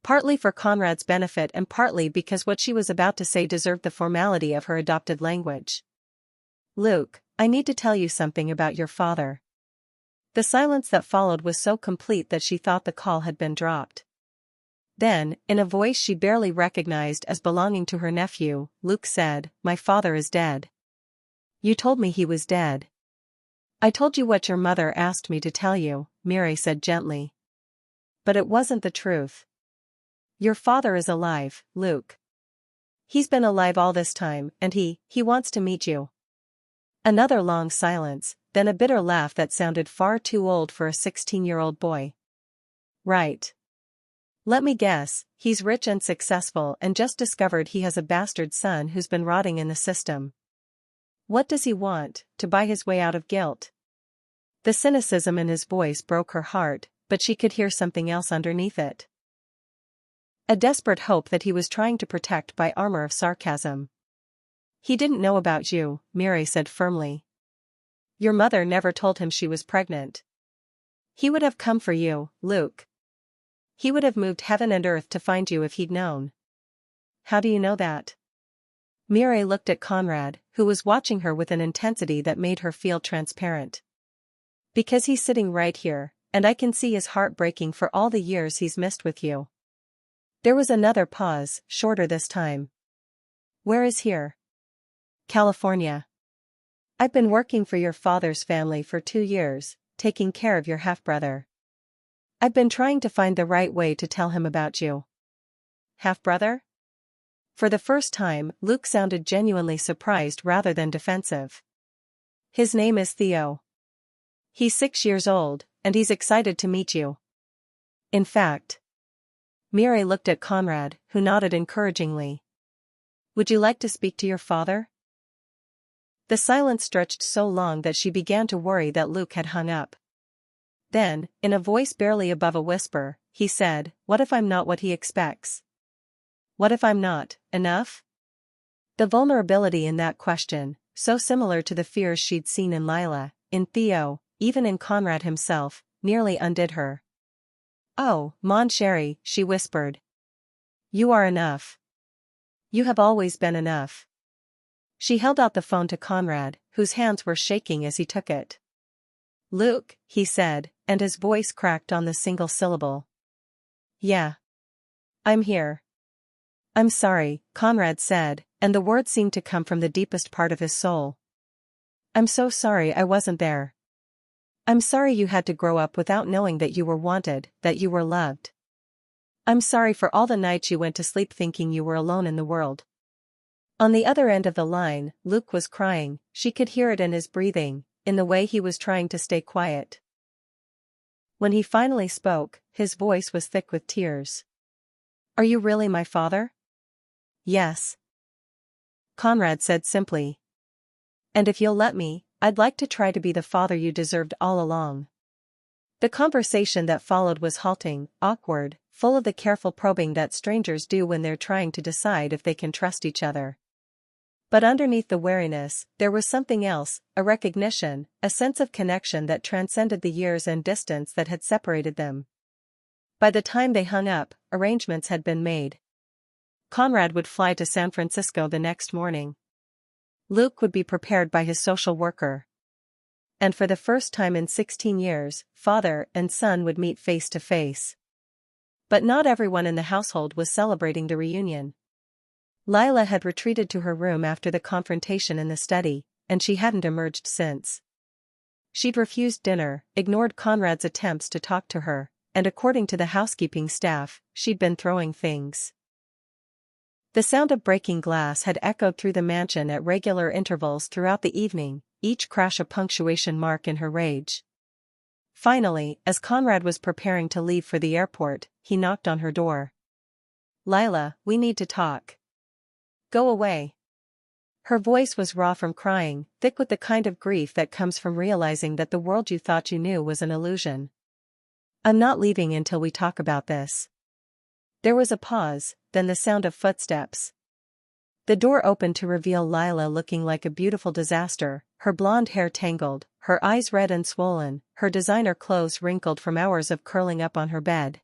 Partly for Conrad's benefit and partly because what she was about to say deserved the formality of her adopted language. "Luke, I need to tell you something about your father." The silence that followed was so complete that she thought the call had been dropped. Then, in a voice she barely recognized as belonging to her nephew, Luke said, "My father is dead." "You told me he was dead." "I told you what your mother asked me to tell you," Mireille said gently. "But it wasn't the truth. Your father is alive, Luke. He's been alive all this time, and he wants to meet you." Another long silence, then a bitter laugh that sounded far too old for a 16-year-old boy. "Right. Let me guess, he's rich and successful and just discovered he has a bastard son who's been rotting in the system. What does he want, to buy his way out of guilt?" The cynicism in his voice broke her heart, but she could hear something else underneath it. A desperate hope that he was trying to protect by armor of sarcasm. "He didn't know about you," Mireille said firmly. "Your mother never told him she was pregnant. He would have come for you, Luke. He would have moved heaven and earth to find you if he'd known." "How do you know that?" Mireille looked at Conrad, who was watching her with an intensity that made her feel transparent. "Because he's sitting right here, and I can see his heart breaking for all the years he's missed with you." There was another pause, shorter this time. "Where is here?" "California. I've been working for your father's family for 2 years, taking care of your half-brother. I've been trying to find the right way to tell him about you." "Half-brother?" For the first time, Luke sounded genuinely surprised rather than defensive. "His name is Theo. He's 6 years old, and he's excited to meet you. In fact..." Mireille looked at Conrad, who nodded encouragingly. "Would you like to speak to your father?" The silence stretched so long that she began to worry that Luke had hung up. Then, in a voice barely above a whisper, he said, "What if I'm not what he expects? What if I'm not enough?" The vulnerability in that question, so similar to the fears she'd seen in Lila, in Theo, even in Conrad himself, nearly undid her. "Oh, mon chéri," she whispered. "You are enough. You have always been enough." She held out the phone to Conrad, whose hands were shaking as he took it. "Luke," he said, and his voice cracked on the single syllable. "Yeah. I'm here." "I'm sorry," Conrad said, and the words seemed to come from the deepest part of his soul. "I'm so sorry I wasn't there. I'm sorry you had to grow up without knowing that you were wanted, that you were loved. I'm sorry for all the nights you went to sleep thinking you were alone in the world." On the other end of the line, Luke was crying. She could hear it in his breathing, in the way he was trying to stay quiet. When he finally spoke, his voice was thick with tears. "Are you really my father?" "Yes," Conrad said simply. "And if you'll let me, I'd like to try to be the father you deserved all along." The conversation that followed was halting, awkward, full of the careful probing that strangers do when they're trying to decide if they can trust each other. But underneath the wariness, there was something else, a recognition, a sense of connection that transcended the years and distance that had separated them. By the time they hung up, arrangements had been made. Conrad would fly to San Francisco the next morning. Luke would be prepared by his social worker. And for the first time in 16 years, father and son would meet face to face. But not everyone in the household was celebrating the reunion. Lila had retreated to her room after the confrontation in the study, and she hadn't emerged since. She'd refused dinner, ignored Conrad's attempts to talk to her, and according to the housekeeping staff, she'd been throwing things. The sound of breaking glass had echoed through the mansion at regular intervals throughout the evening, each crash a punctuation mark in her rage. Finally, as Conrad was preparing to leave for the airport, he knocked on her door. "Lila, we need to talk." "Go away." Her voice was raw from crying, thick with the kind of grief that comes from realizing that the world you thought you knew was an illusion. "I'm not leaving until we talk about this." There was a pause, then the sound of footsteps. The door opened to reveal Lila looking like a beautiful disaster, her blonde hair tangled, her eyes red and swollen, her designer clothes wrinkled from hours of curling up on her bed.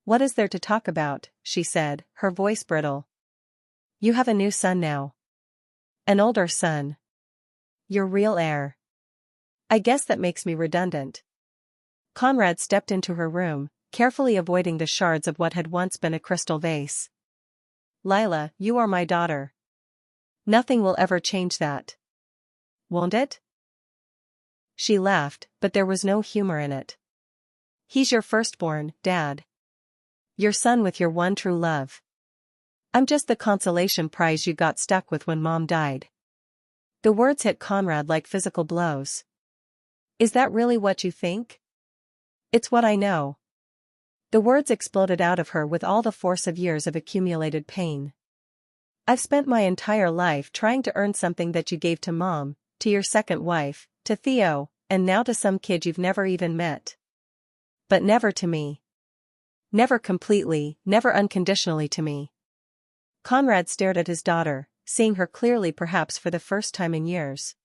"What is there to talk about?" she said, her voice brittle. "You have a new son now. An older son. Your real heir. I guess that makes me redundant." Conrad stepped into her room, carefully avoiding the shards of what had once been a crystal vase. "Lila, you are my daughter. Nothing will ever change that. Won't it?" She laughed, but there was no humor in it. "He's your firstborn, Dad. Your son with your one true love. I'm just the consolation prize you got stuck with when Mom died." The words hit Conrad like physical blows. "Is that really what you think?" "It's what I know." The words exploded out of her with all the force of years of accumulated pain. "I've spent my entire life trying to earn something that you gave to Mom, to your second wife, to Theo, and now to some kid you've never even met. But never to me. Never completely, never unconditionally to me." Conrad stared at his daughter, seeing her clearly perhaps for the first time in years.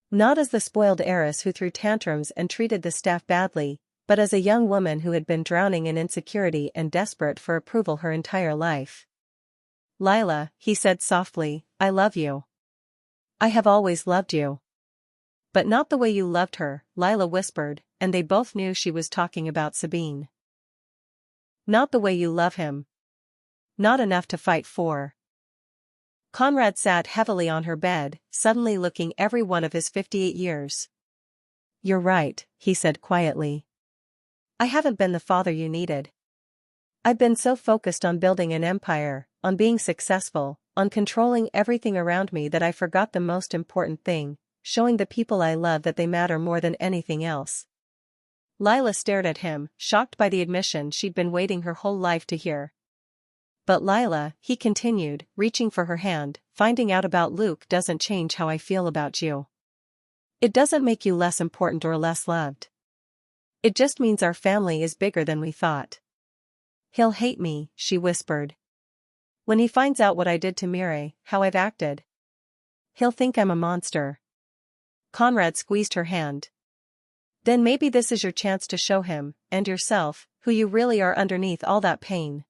Not as the spoiled heiress who threw tantrums and treated the staff badly, but as a young woman who had been drowning in insecurity and desperate for approval her entire life. "Lila," he said softly, "I love you. I have always loved you." "But not the way you loved her," Lila whispered, and they both knew she was talking about Sabine. "Not the way you love him. Not enough to fight for." Conrad sat heavily on her bed, suddenly looking every one of his 58 years. "You're right," he said quietly. "I haven't been the father you needed. I've been so focused on building an empire, on being successful, on controlling everything around me that I forgot the most important thing, showing the people I love that they matter more than anything else." Lila stared at him, shocked by the admission she'd been waiting her whole life to hear. "But Lila," he continued, reaching for her hand, "finding out about Luke doesn't change how I feel about you. It doesn't make you less important or less loved. It just means our family is bigger than we thought." "He'll hate me," she whispered. "When he finds out what I did to Mireille, how I've acted. He'll think I'm a monster." Conrad squeezed her hand. "Then maybe this is your chance to show him, and yourself, who you really are underneath all that pain."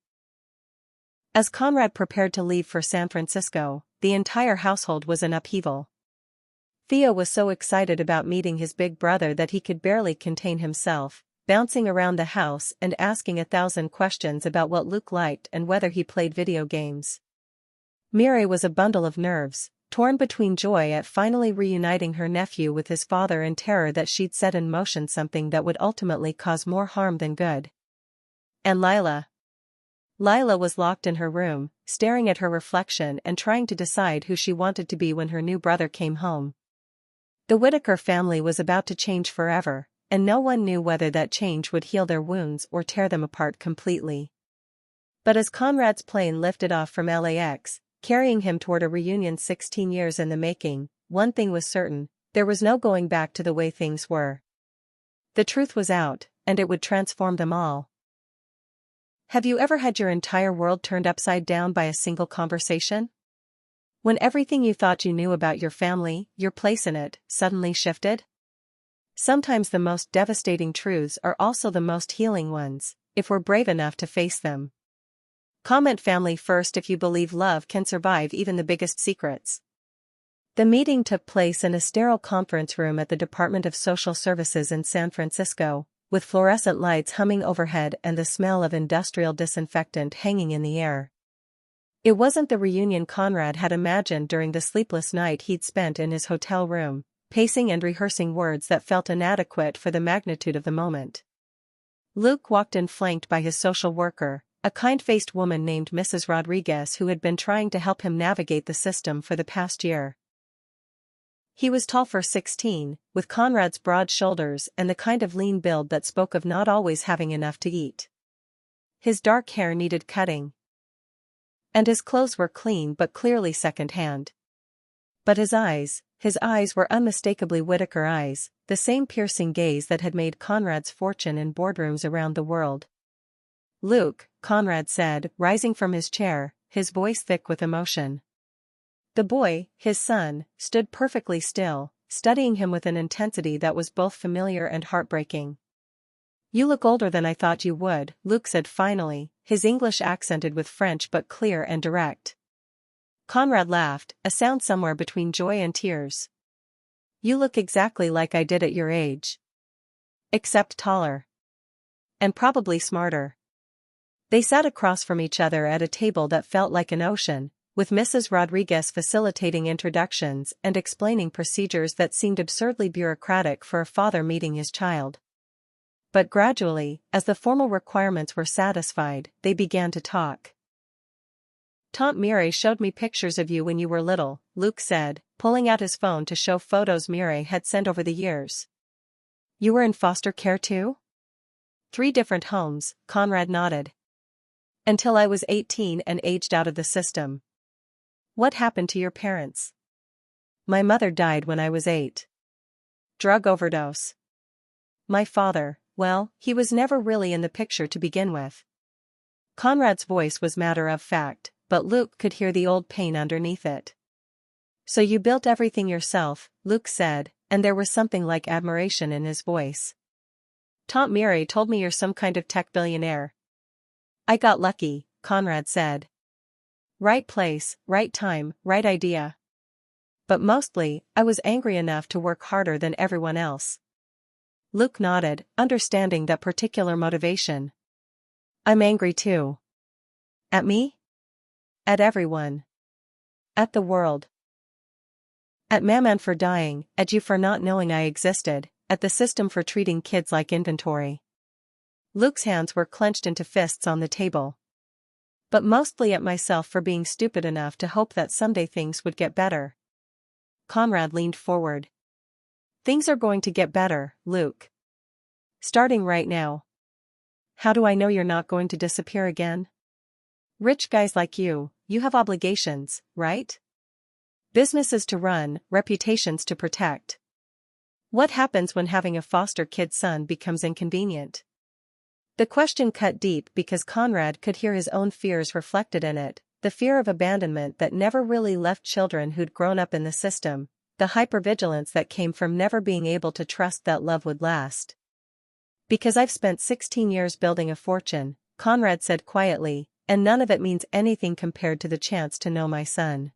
As Conrad prepared to leave for San Francisco, the entire household was in upheaval. Theo was so excited about meeting his big brother that he could barely contain himself, bouncing around the house and asking 1,000 questions about what Luke liked and whether he played video games. Mireille was a bundle of nerves, torn between joy at finally reuniting her nephew with his father and terror that she'd set in motion something that would ultimately cause more harm than good. And Lila. Lila was locked in her room, staring at her reflection and trying to decide who she wanted to be when her new brother came home. The Whitaker family was about to change forever, and no one knew whether that change would heal their wounds or tear them apart completely. But as Conrad's plane lifted off from LAX, carrying him toward a reunion 16 years in the making, one thing was certain: there was no going back to the way things were. The truth was out, and it would transform them all. Have you ever had your entire world turned upside down by a single conversation? When everything you thought you knew about your family, your place in it, suddenly shifted? Sometimes the most devastating truths are also the most healing ones, if we're brave enough to face them. Comment family first if you believe love can survive even the biggest secrets. The meeting took place in a sterile conference room at the Department of Social Services in San Francisco, with fluorescent lights humming overhead and the smell of industrial disinfectant hanging in the air. It wasn't the reunion Conrad had imagined during the sleepless night he'd spent in his hotel room, pacing and rehearsing words that felt inadequate for the magnitude of the moment. Luke walked in flanked by his social worker, a kind-faced woman named Mrs. Rodriguez who had been trying to help him navigate the system for the past year. He was tall for 16, with Conrad's broad shoulders and the kind of lean build that spoke of not always having enough to eat. His dark hair needed cutting, and his clothes were clean but clearly second-hand. But his eyes were unmistakably Whitaker eyes, the same piercing gaze that had made Conrad's fortune in boardrooms around the world. "Luke," Conrad said, rising from his chair, his voice thick with emotion. The boy, his son, stood perfectly still, studying him with an intensity that was both familiar and heartbreaking. "You look older than I thought you would," Luke said finally, his English accented with French but clear and direct. Conrad laughed, a sound somewhere between joy and tears. "You look exactly like I did at your age. Except taller. And probably smarter." They sat across from each other at a table that felt like an ocean, with Mrs. Rodriguez facilitating introductions and explaining procedures that seemed absurdly bureaucratic for a father meeting his child. But gradually, as the formal requirements were satisfied, they began to talk. "Tante Mireille showed me pictures of you when you were little," Luke said, pulling out his phone to show photos Mireille had sent over the years. "You were in foster care too?" "3 different homes," Conrad nodded. "Until I was 18 and aged out of the system." "What happened to your parents?" "My mother died when I was 8. Drug overdose. My father, well, he was never really in the picture to begin with." Conrad's voice was matter of fact, but Luke could hear the old pain underneath it. "So you built everything yourself," Luke said, and there was something like admiration in his voice. "Tante Mireille told me you're some kind of tech billionaire." "I got lucky," Conrad said. "Right place, right time, right idea. But mostly, I was angry enough to work harder than everyone else." Luke nodded, understanding that particular motivation. "I'm angry too." "At me?" "At everyone. At the world. At Maman for dying, at you for not knowing I existed, at the system for treating kids like inventory." Luke's hands were clenched into fists on the table. "But mostly at myself for being stupid enough to hope that someday things would get better." Conrad leaned forward. "Things are going to get better, Luke. Starting right now." "How do I know you're not going to disappear again?" "Rich guys like you have obligations, right? Businesses to run, reputations to protect. What happens when having a foster kid son becomes inconvenient?" The question cut deep because Conrad could hear his own fears reflected in it, the fear of abandonment that never really left children who'd grown up in the system, the hypervigilance that came from never being able to trust that love would last. "Because I've spent 16 years building a fortune," Conrad said quietly, "and none of it means anything compared to the chance to know my son."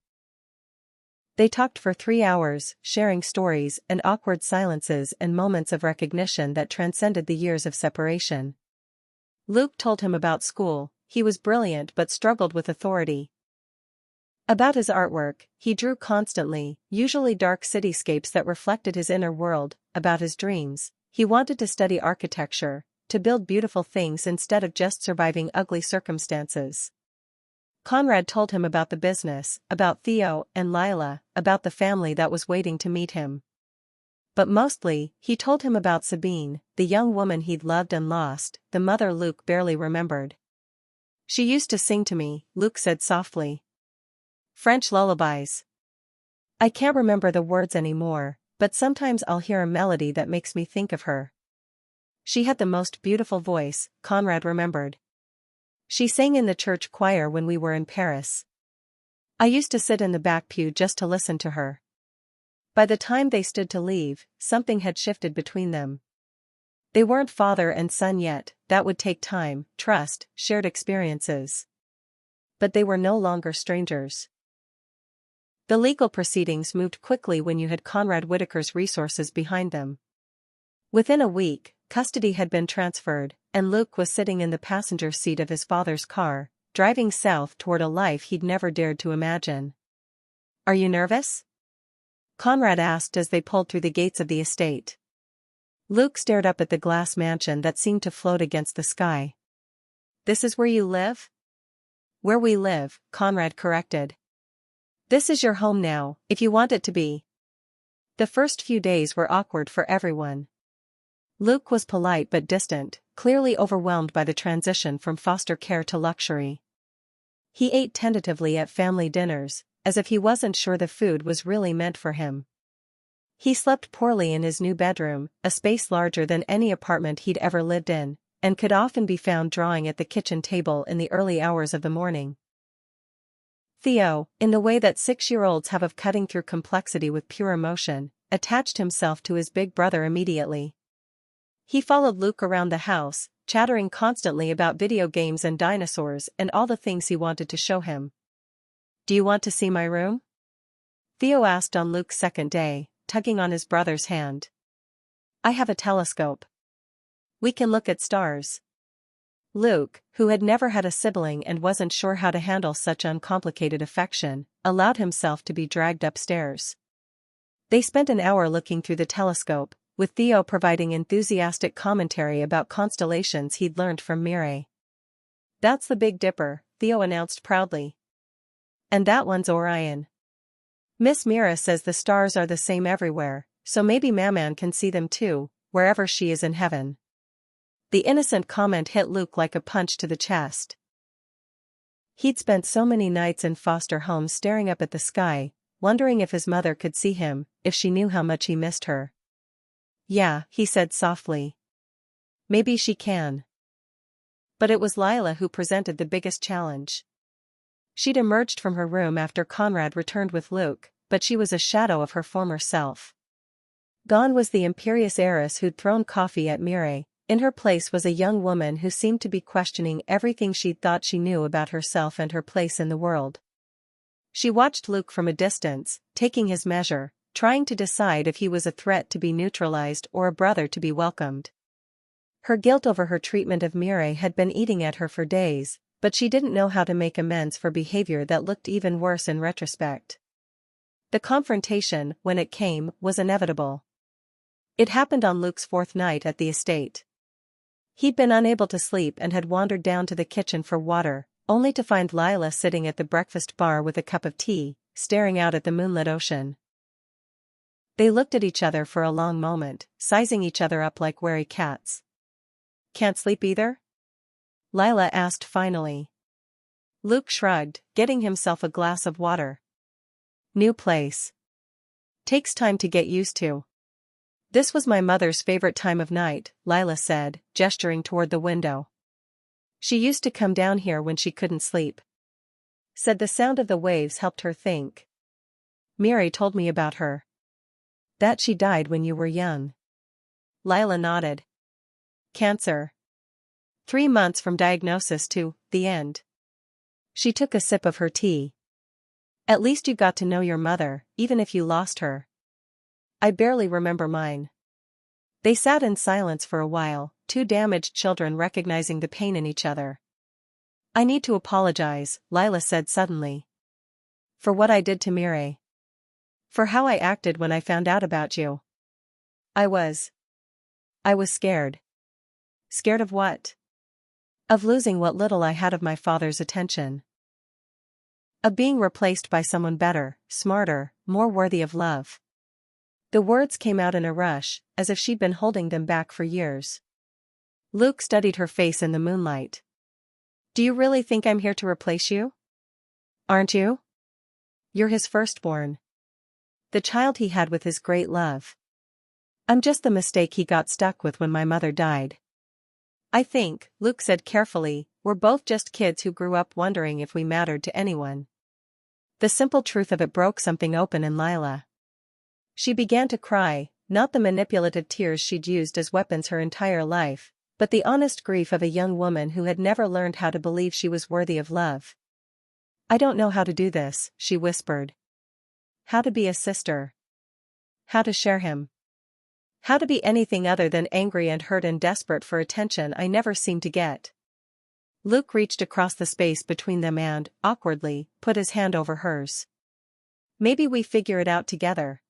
They talked for 3 hours, sharing stories and awkward silences and moments of recognition that transcended the years of separation. Luke told him about school. He was brilliant but struggled with authority. About his artwork, he drew constantly, usually dark cityscapes that reflected his inner world. About his dreams, he wanted to study architecture, to build beautiful things instead of just surviving ugly circumstances. Conrad told him about the business, about Theo and Lila, about the family that was waiting to meet him. But mostly, he told him about Sabine, the young woman he'd loved and lost, the mother Luke barely remembered. "She used to sing to me," Luke said softly. "French lullabies. I can't remember the words anymore, but sometimes I'll hear a melody that makes me think of her. She had the most beautiful voice," Conrad remembered. "She sang in the church choir when we were in Paris." I used to sit in the back pew just to listen to her. By the time they stood to leave, something had shifted between them. They weren't father and son yet, that would take time, trust, shared experiences. But they were no longer strangers. The legal proceedings moved quickly when you had Conrad Whitaker's resources behind them. Within a week, custody had been transferred, and Luke was sitting in the passenger seat of his father's car, driving south toward a life he'd never dared to imagine. "Are you nervous?" Conrad asked as they pulled through the gates of the estate. Luke stared up at the glass mansion that seemed to float against the sky. "This is where you live?" "Where we live," Conrad corrected. "This is your home now, if you want it to be." The first few days were awkward for everyone. Luke was polite but distant, clearly overwhelmed by the transition from foster care to luxury. He ate tentatively at family dinners, as if he wasn't sure the food was really meant for him. He slept poorly in his new bedroom, a space larger than any apartment he'd ever lived in, and could often be found drawing at the kitchen table in the early hours of the morning. Theo, in the way that 6-year-olds have of cutting through complexity with pure emotion, attached himself to his big brother immediately. He followed Luke around the house, chattering constantly about video games and dinosaurs and all the things he wanted to show him. "Do you want to see my room?" Theo asked on Luke's second day, tugging on his brother's hand. "I have a telescope. We can look at stars." Luke, who had never had a sibling and wasn't sure how to handle such uncomplicated affection, allowed himself to be dragged upstairs. They spent an hour looking through the telescope, with Theo providing enthusiastic commentary about constellations he'd learned from Mireille. "That's the Big Dipper," Theo announced proudly. "And that one's Orion. Miss Mira says the stars are the same everywhere, so maybe Maman can see them too, wherever she is in heaven." The innocent comment hit Luke like a punch to the chest. He'd spent so many nights in foster homes staring up at the sky, wondering if his mother could see him, if she knew how much he missed her. "Yeah," he said softly. "Maybe she can." But it was Lila who presented the biggest challenge. She'd emerged from her room after Conrad returned with Luke, but she was a shadow of her former self. Gone was the imperious heiress who'd thrown coffee at Mireille. In her place was a young woman who seemed to be questioning everything she'd thought she knew about herself and her place in the world. She watched Luke from a distance, taking his measure, trying to decide if he was a threat to be neutralized or a brother to be welcomed. Her guilt over her treatment of Mireille had been eating at her for days, but she didn't know how to make amends for behavior that looked even worse in retrospect. The confrontation, when it came, was inevitable. It happened on Luke's 4th night at the estate. He'd been unable to sleep and had wandered down to the kitchen for water, only to find Lila sitting at the breakfast bar with a cup of tea, staring out at the moonlit ocean. They looked at each other for a long moment, sizing each other up like wary cats. "Can't sleep either?" Lila asked finally. Luke shrugged, getting himself a glass of water. "New place. Takes time to get used to." "This was my mother's favorite time of night," Lila said, gesturing toward the window. "She used to come down here when she couldn't sleep." Said the sound of the waves helped her think. "Miri told me about her. That she died when you were young." Lila nodded. "Cancer. 3 months from diagnosis to the end." She took a sip of her tea. "At least you got to know your mother, even if you lost her." "I barely remember mine." They sat in silence for a while, two damaged children recognizing the pain in each other. "I need to apologize," Lila said suddenly. "For what I did to Mireille. For how I acted when I found out about you. I was scared." "Scared of what?" "Of losing what little I had of my father's attention. Of being replaced by someone better, smarter, more worthy of love." The words came out in a rush, as if she'd been holding them back for years. Luke studied her face in the moonlight. "Do you really think I'm here to replace you? Aren't you? You're his firstborn. The child he had with his great love. I'm just the mistake he got stuck with when my mother died." "I think," Luke said carefully, "we're both just kids who grew up wondering if we mattered to anyone." The simple truth of it broke something open in Lila. She began to cry, not the manipulative tears she'd used as weapons her entire life, but the honest grief of a young woman who had never learned how to believe she was worthy of love. "I don't know how to do this," she whispered. "How to be a sister. How to share him. How to be anything other than angry and hurt and desperate for attention I never seemed to get." Luke reached across the space between them and, awkwardly, put his hand over hers. "Maybe we figure it out together."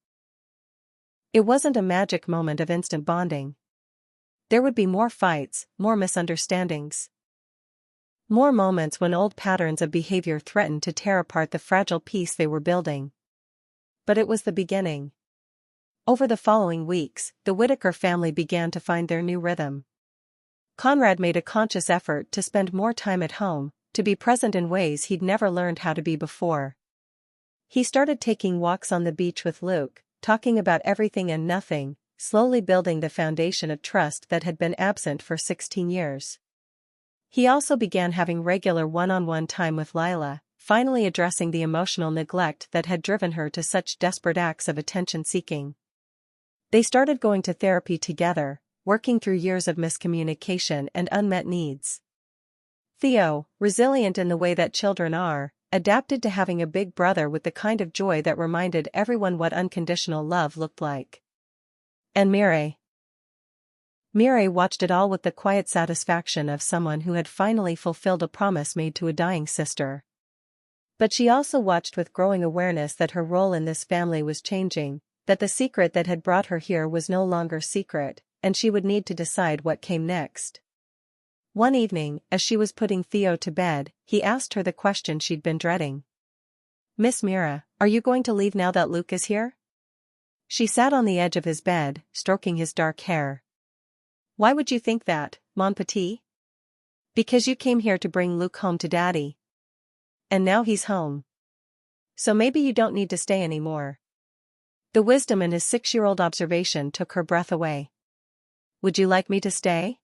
It wasn't a magic moment of instant bonding. There would be more fights, more misunderstandings. More moments when old patterns of behavior threatened to tear apart the fragile peace they were building. But it was the beginning. Over the following weeks, the Whittaker family began to find their new rhythm. Conrad made a conscious effort to spend more time at home, to be present in ways he'd never learned how to be before. He started taking walks on the beach with Luke, talking about everything and nothing, slowly building the foundation of trust that had been absent for 16 years. He also began having regular one-on-one time with Lila, finally addressing the emotional neglect that had driven her to such desperate acts of attention-seeking. They started going to therapy together, working through years of miscommunication and unmet needs. Theo, resilient in the way that children are, adapted to having a big brother with the kind of joy that reminded everyone what unconditional love looked like. And Mireille watched it all with the quiet satisfaction of someone who had finally fulfilled a promise made to a dying sister. But she also watched with growing awareness that her role in this family was changing, that the secret that had brought her here was no longer secret, and she would need to decide what came next. One evening, as she was putting Theo to bed, he asked her the question she'd been dreading. "Miss Mira, are you going to leave now that Luke is here?" She sat on the edge of his bed, stroking his dark hair. "Why would you think that, mon petit?" "Because you came here to bring Luke home to Daddy. And now he's home. So maybe you don't need to stay anymore." The wisdom in his 6-year-old observation took her breath away. "Would you like me to stay?"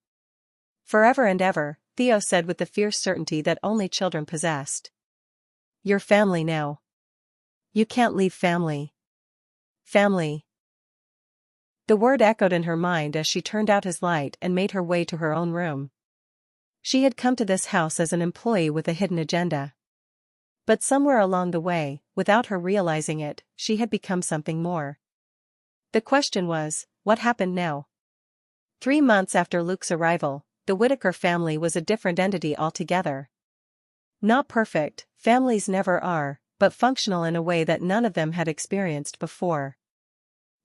"Forever and ever," Theo said with the fierce certainty that only children possessed. "You're family now. You can't leave family. Family." The word echoed in her mind as she turned out his light and made her way to her own room. She had come to this house as an employee with a hidden agenda. But somewhere along the way, without her realizing it, she had become something more. The question was, what happened now? 3 months after Luke's arrival, the Whittaker family was a different entity altogether. Not perfect, families never are, but functional in a way that none of them had experienced before.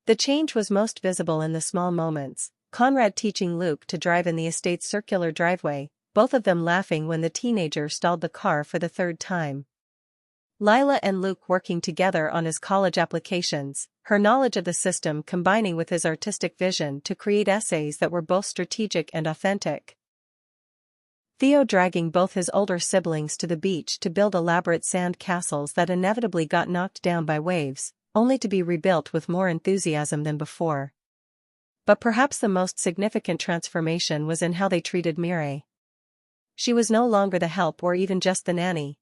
The change was most visible in the small moments, Conrad teaching Luke to drive in the estate's circular driveway, both of them laughing when the teenager stalled the car for the 3rd time. Lila and Luke working together on his college applications, her knowledge of the system combining with his artistic vision to create essays that were both strategic and authentic. Theo dragging both his older siblings to the beach to build elaborate sand castles that inevitably got knocked down by waves, only to be rebuilt with more enthusiasm than before. But perhaps the most significant transformation was in how they treated Mireille. She was no longer the help or even just the nanny.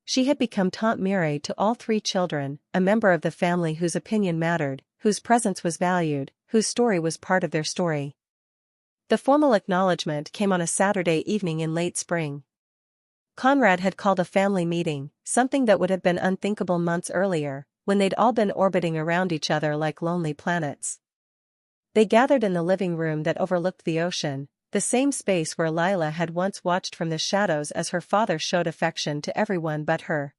She had become Tante Mireille to all 3 children, a member of the family whose opinion mattered, whose presence was valued, whose story was part of their story. The formal acknowledgement came on a Saturday evening in late spring. Conrad had called a family meeting, something that would have been unthinkable months earlier, when they'd all been orbiting around each other like lonely planets. They gathered in the living room that overlooked the ocean, the same space where Lila had once watched from the shadows as her father showed affection to everyone but her.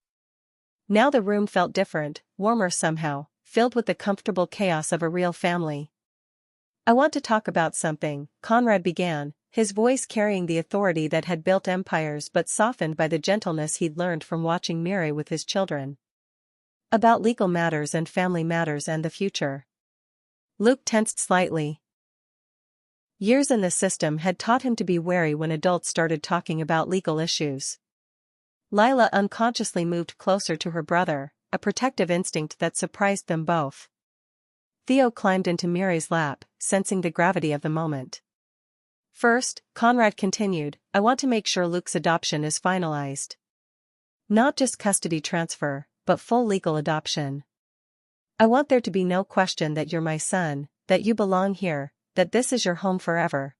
Now the room felt different, warmer somehow, filled with the comfortable chaos of a real family. "I want to talk about something," Conrad began, his voice carrying the authority that had built empires but softened by the gentleness he'd learned from watching Mireille with his children. "About legal matters and family matters and the future." Luke tensed slightly. Years in the system had taught him to be wary when adults started talking about legal issues. Lila unconsciously moved closer to her brother, a protective instinct that surprised them both. Theo climbed into Mireille's lap, sensing the gravity of the moment. "First," Conrad continued, "I want to make sure Luke's adoption is finalized." Not just custody transfer, but full legal adoption. I want there to be no question that you're my son, that you belong here, that this is your home forever.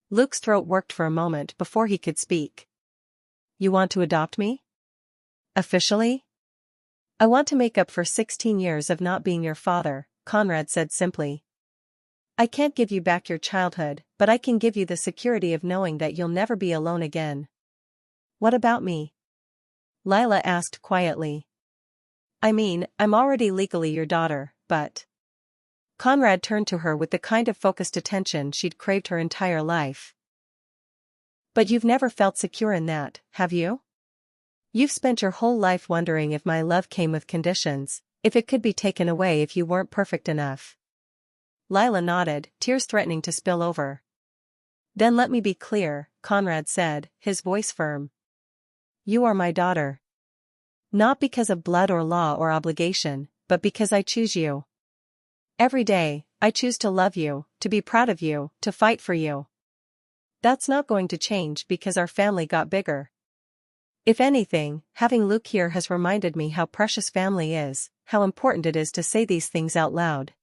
Luke's throat worked for a moment before he could speak. You want to adopt me? Officially? I want to make up for 16 years of not being your father, Conrad said simply. I can't give you back your childhood, but I can give you the security of knowing that you'll never be alone again. What about me? Lila asked quietly. I mean, I'm already legally your daughter, but... Conrad turned to her with the kind of focused attention she'd craved her entire life. But you've never felt secure in that, have you? You've spent your whole life wondering if my love came with conditions, if it could be taken away if you weren't perfect enough. Lila nodded, tears threatening to spill over. Then let me be clear, Conrad said, his voice firm. You are my daughter. Not because of blood or law or obligation, but because I choose you. Every day, I choose to love you, to be proud of you, to fight for you. That's not going to change because our family got bigger. If anything, having Luke here has reminded me how precious family is, how important it is to say these things out loud.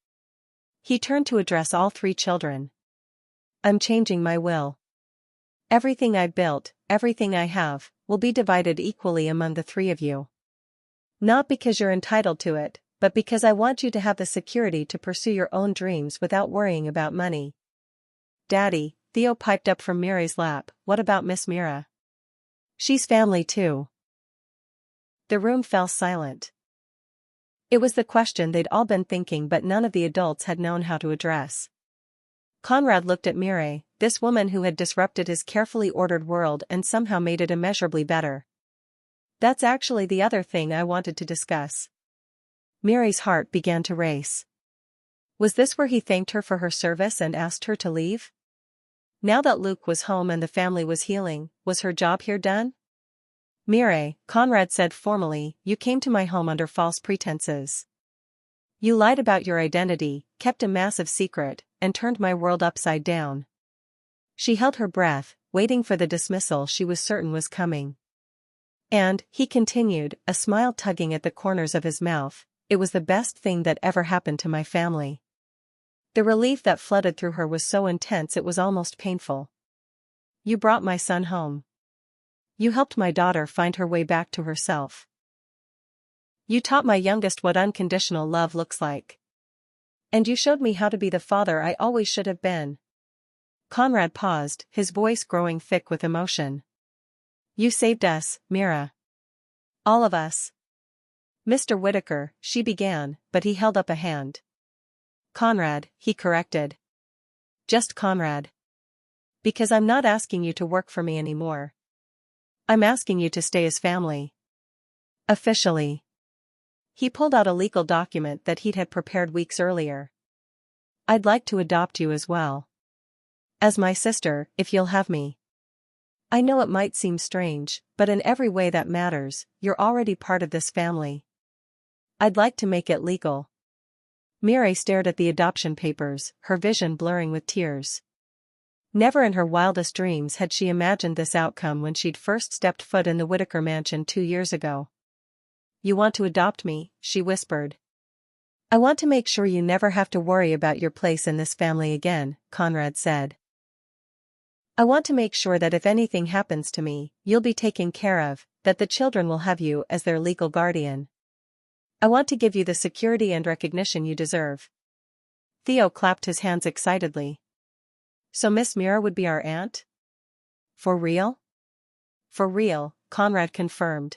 He turned to address all three children. I'm changing my will. Everything I built, everything I have, will be divided equally among the three of you. Not because you're entitled to it, but because I want you to have the security to pursue your own dreams without worrying about money. Daddy, Theo piped up from Mire's lap, what about Miss Mira? She's family too. The room fell silent. It was the question they'd all been thinking but none of the adults had known how to address. Conrad looked at Mire, this woman who had disrupted his carefully ordered world and somehow made it immeasurably better. That's actually the other thing I wanted to discuss. Mire's heart began to race. Was this where he thanked her for her service and asked her to leave? Now that Luke was home and the family was healing, was her job here done? Mire, Conrad said formally, you came to my home under false pretenses. You lied about your identity, kept a massive secret, and turned my world upside down. She held her breath, waiting for the dismissal she was certain was coming. And, he continued, a smile tugging at the corners of his mouth, it was the best thing that ever happened to my family. The relief that flooded through her was so intense it was almost painful. You brought my son home. You helped my daughter find her way back to herself. You taught my youngest what unconditional love looks like. And you showed me how to be the father I always should have been. Conrad paused, his voice growing thick with emotion. You saved us, Mira. All of us. Mr. Whitaker, she began, but he held up a hand. Conrad, he corrected. Just Conrad. Because I'm not asking you to work for me anymore. I'm asking you to stay as family. Officially. He pulled out a legal document that he'd had prepared weeks earlier. I'd like to adopt you as well. As my sister, if you'll have me. I know it might seem strange, but in every way that matters, you're already part of this family. I'd like to make it legal. Mire stared at the adoption papers, her vision blurring with tears. Never in her wildest dreams had she imagined this outcome when she'd first stepped foot in the Whitaker mansion 2 years ago. You want to adopt me, she whispered. I want to make sure you never have to worry about your place in this family again, Conrad said. I want to make sure that if anything happens to me, you'll be taken care of, that the children will have you as their legal guardian. I want to give you the security and recognition you deserve. Theo clapped his hands excitedly. So Miss Mira would be our aunt? For real? For real, Conrad confirmed.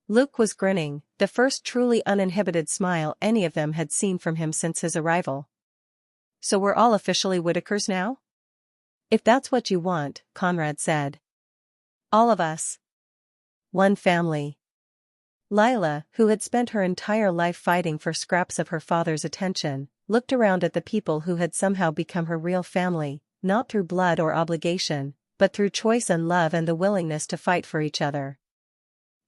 Luke was grinning, the first truly uninhibited smile any of them had seen from him since his arrival. So we're all officially Whitakers now? If that's what you want, Conrad said. All of us. One family. Lila, who had spent her entire life fighting for scraps of her father's attention, looked around at the people who had somehow become her real family, not through blood or obligation, but through choice and love and the willingness to fight for each other.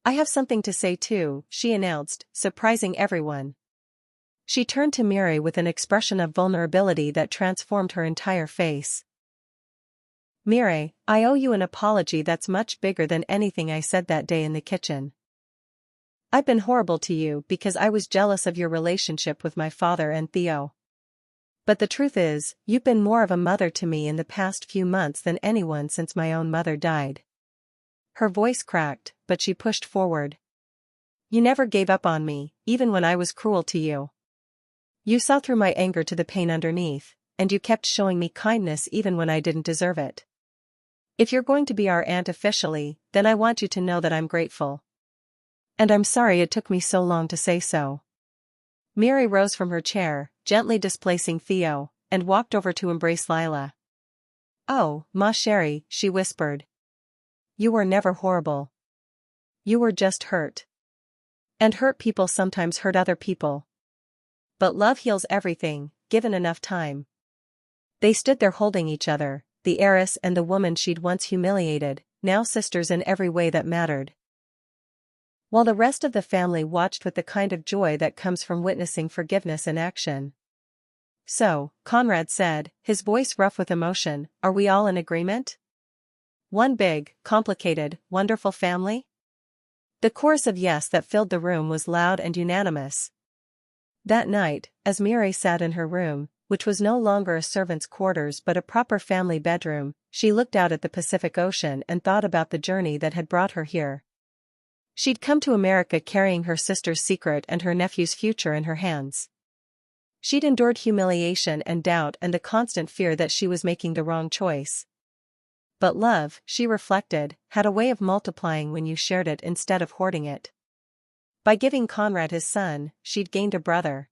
I have something to say too, she announced, surprising everyone. She turned to Mire with an expression of vulnerability that transformed her entire face. Mire, I owe you an apology that's much bigger than anything I said that day in the kitchen. I've been horrible to you because I was jealous of your relationship with my father and Theo. But the truth is, you've been more of a mother to me in the past few months than anyone since my own mother died. Her voice cracked, but she pushed forward. You never gave up on me, even when I was cruel to you. You saw through my anger to the pain underneath, and you kept showing me kindness even when I didn't deserve it. If you're going to be our aunt officially, then I want you to know that I'm grateful. And I'm sorry it took me so long to say so. Miri rose from her chair, gently displacing Theo, and walked over to embrace Lila. Oh, ma chérie, she whispered. You were never horrible. You were just hurt. And hurt people sometimes hurt other people. But love heals everything, given enough time. They stood there holding each other, the heiress and the woman she'd once humiliated, now sisters in every way that mattered. While the rest of the family watched with the kind of joy that comes from witnessing forgiveness in action. So, Conrad said, his voice rough with emotion, are we all in agreement? One big, complicated, wonderful family? The chorus of yes that filled the room was loud and unanimous. That night, as Miri sat in her room, which was no longer a servant's quarters but a proper family bedroom, she looked out at the Pacific Ocean and thought about the journey that had brought her here. She'd come to America carrying her sister's secret and her nephew's future in her hands. She'd endured humiliation and doubt and the constant fear that she was making the wrong choice. But love, she reflected, had a way of multiplying when you shared it instead of hoarding it. By giving Conrad his son, she'd gained a brother.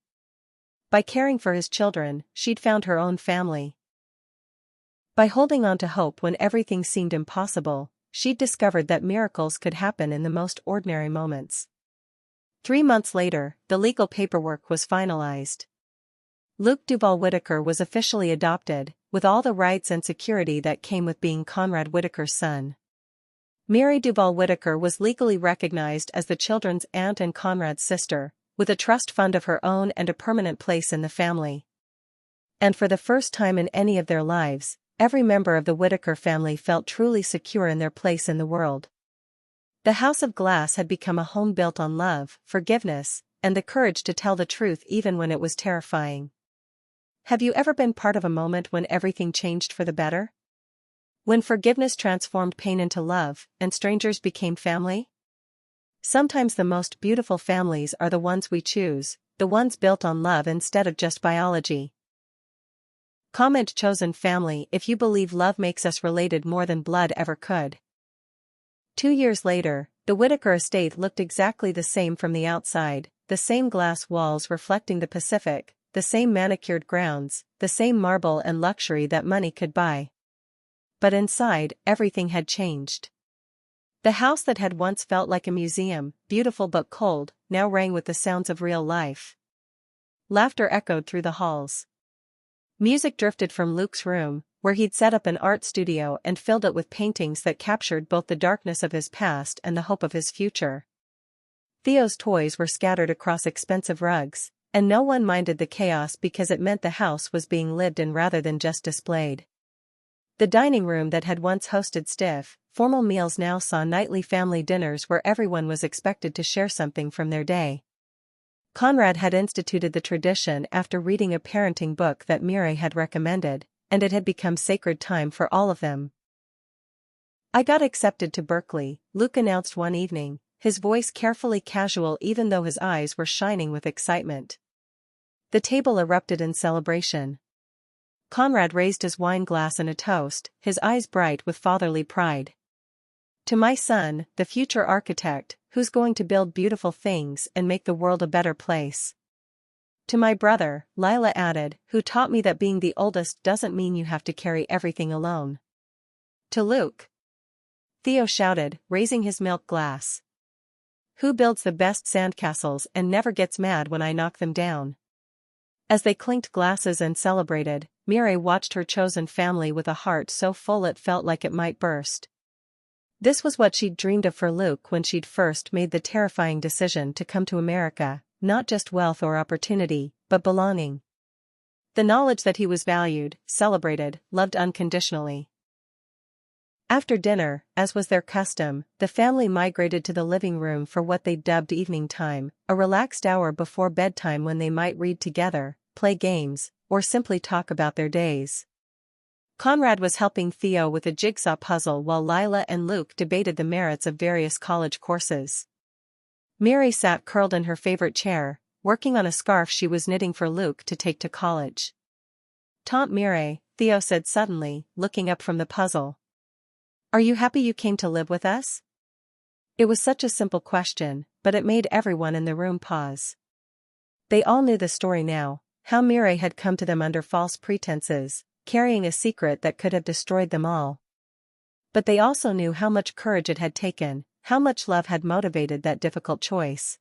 By caring for his children, she'd found her own family. By holding on to hope when everything seemed impossible, she'd discovered that miracles could happen in the most ordinary moments. 3 months later, the legal paperwork was finalized. Luke Duval Whitaker was officially adopted, with all the rights and security that came with being Conrad Whitaker's son. Mary Duval Whitaker was legally recognized as the children's aunt and Conrad's sister, with a trust fund of her own and a permanent place in the family. And for the first time in any of their lives, every member of the Whitaker family felt truly secure in their place in the world. The House of Glass had become a home built on love, forgiveness, and the courage to tell the truth even when it was terrifying. Have you ever been part of a moment when everything changed for the better? When forgiveness transformed pain into love, and strangers became family? Sometimes the most beautiful families are the ones we choose, the ones built on love instead of just biology. Comment chosen family if you believe love makes us related more than blood ever could. 2 years later, the Whitaker estate looked exactly the same from the outside, the same glass walls reflecting the Pacific, the same manicured grounds, the same marble and luxury that money could buy. But inside, everything had changed. The house that had once felt like a museum, beautiful but cold, now rang with the sounds of real life. Laughter echoed through the halls. Music drifted from Luke's room, where he'd set up an art studio and filled it with paintings that captured both the darkness of his past and the hope of his future. Theo's toys were scattered across expensive rugs, and no one minded the chaos because it meant the house was being lived in rather than just displayed. The dining room that had once hosted stiff, formal meals now saw nightly family dinners where everyone was expected to share something from their day. Conrad had instituted the tradition after reading a parenting book that Miri had recommended, and it had become sacred time for all of them. I got accepted to Berkeley, Luke announced one evening, his voice carefully casual even though his eyes were shining with excitement. The table erupted in celebration. Conrad raised his wine glass in a toast, his eyes bright with fatherly pride. To my son, the future architect, who's going to build beautiful things and make the world a better place. To my brother, Lila added, who taught me that being the oldest doesn't mean you have to carry everything alone. To Luke, Theo shouted, raising his milk glass. Who builds the best sandcastles and never gets mad when I knock them down? As they clinked glasses and celebrated, Miri watched her chosen family with a heart so full it felt like it might burst. This was what she'd dreamed of for Luke when she'd first made the terrifying decision to come to America, not just wealth or opportunity, but belonging. The knowledge that he was valued, celebrated, loved unconditionally. After dinner, as was their custom, the family migrated to the living room for what they dubbed evening time, a relaxed hour before bedtime when they might read together, play games, or simply talk about their days. Conrad was helping Theo with a jigsaw puzzle while Lila and Luke debated the merits of various college courses. Mary sat curled in her favorite chair, working on a scarf she was knitting for Luke to take to college. "Tante Mire," Theo said suddenly, looking up from the puzzle. "Are you happy you came to live with us?" It was such a simple question, but it made everyone in the room pause. They all knew the story now, how Mire had come to them under false pretenses, carrying a secret that could have destroyed them all. But they also knew how much courage it had taken, how much love had motivated that difficult choice.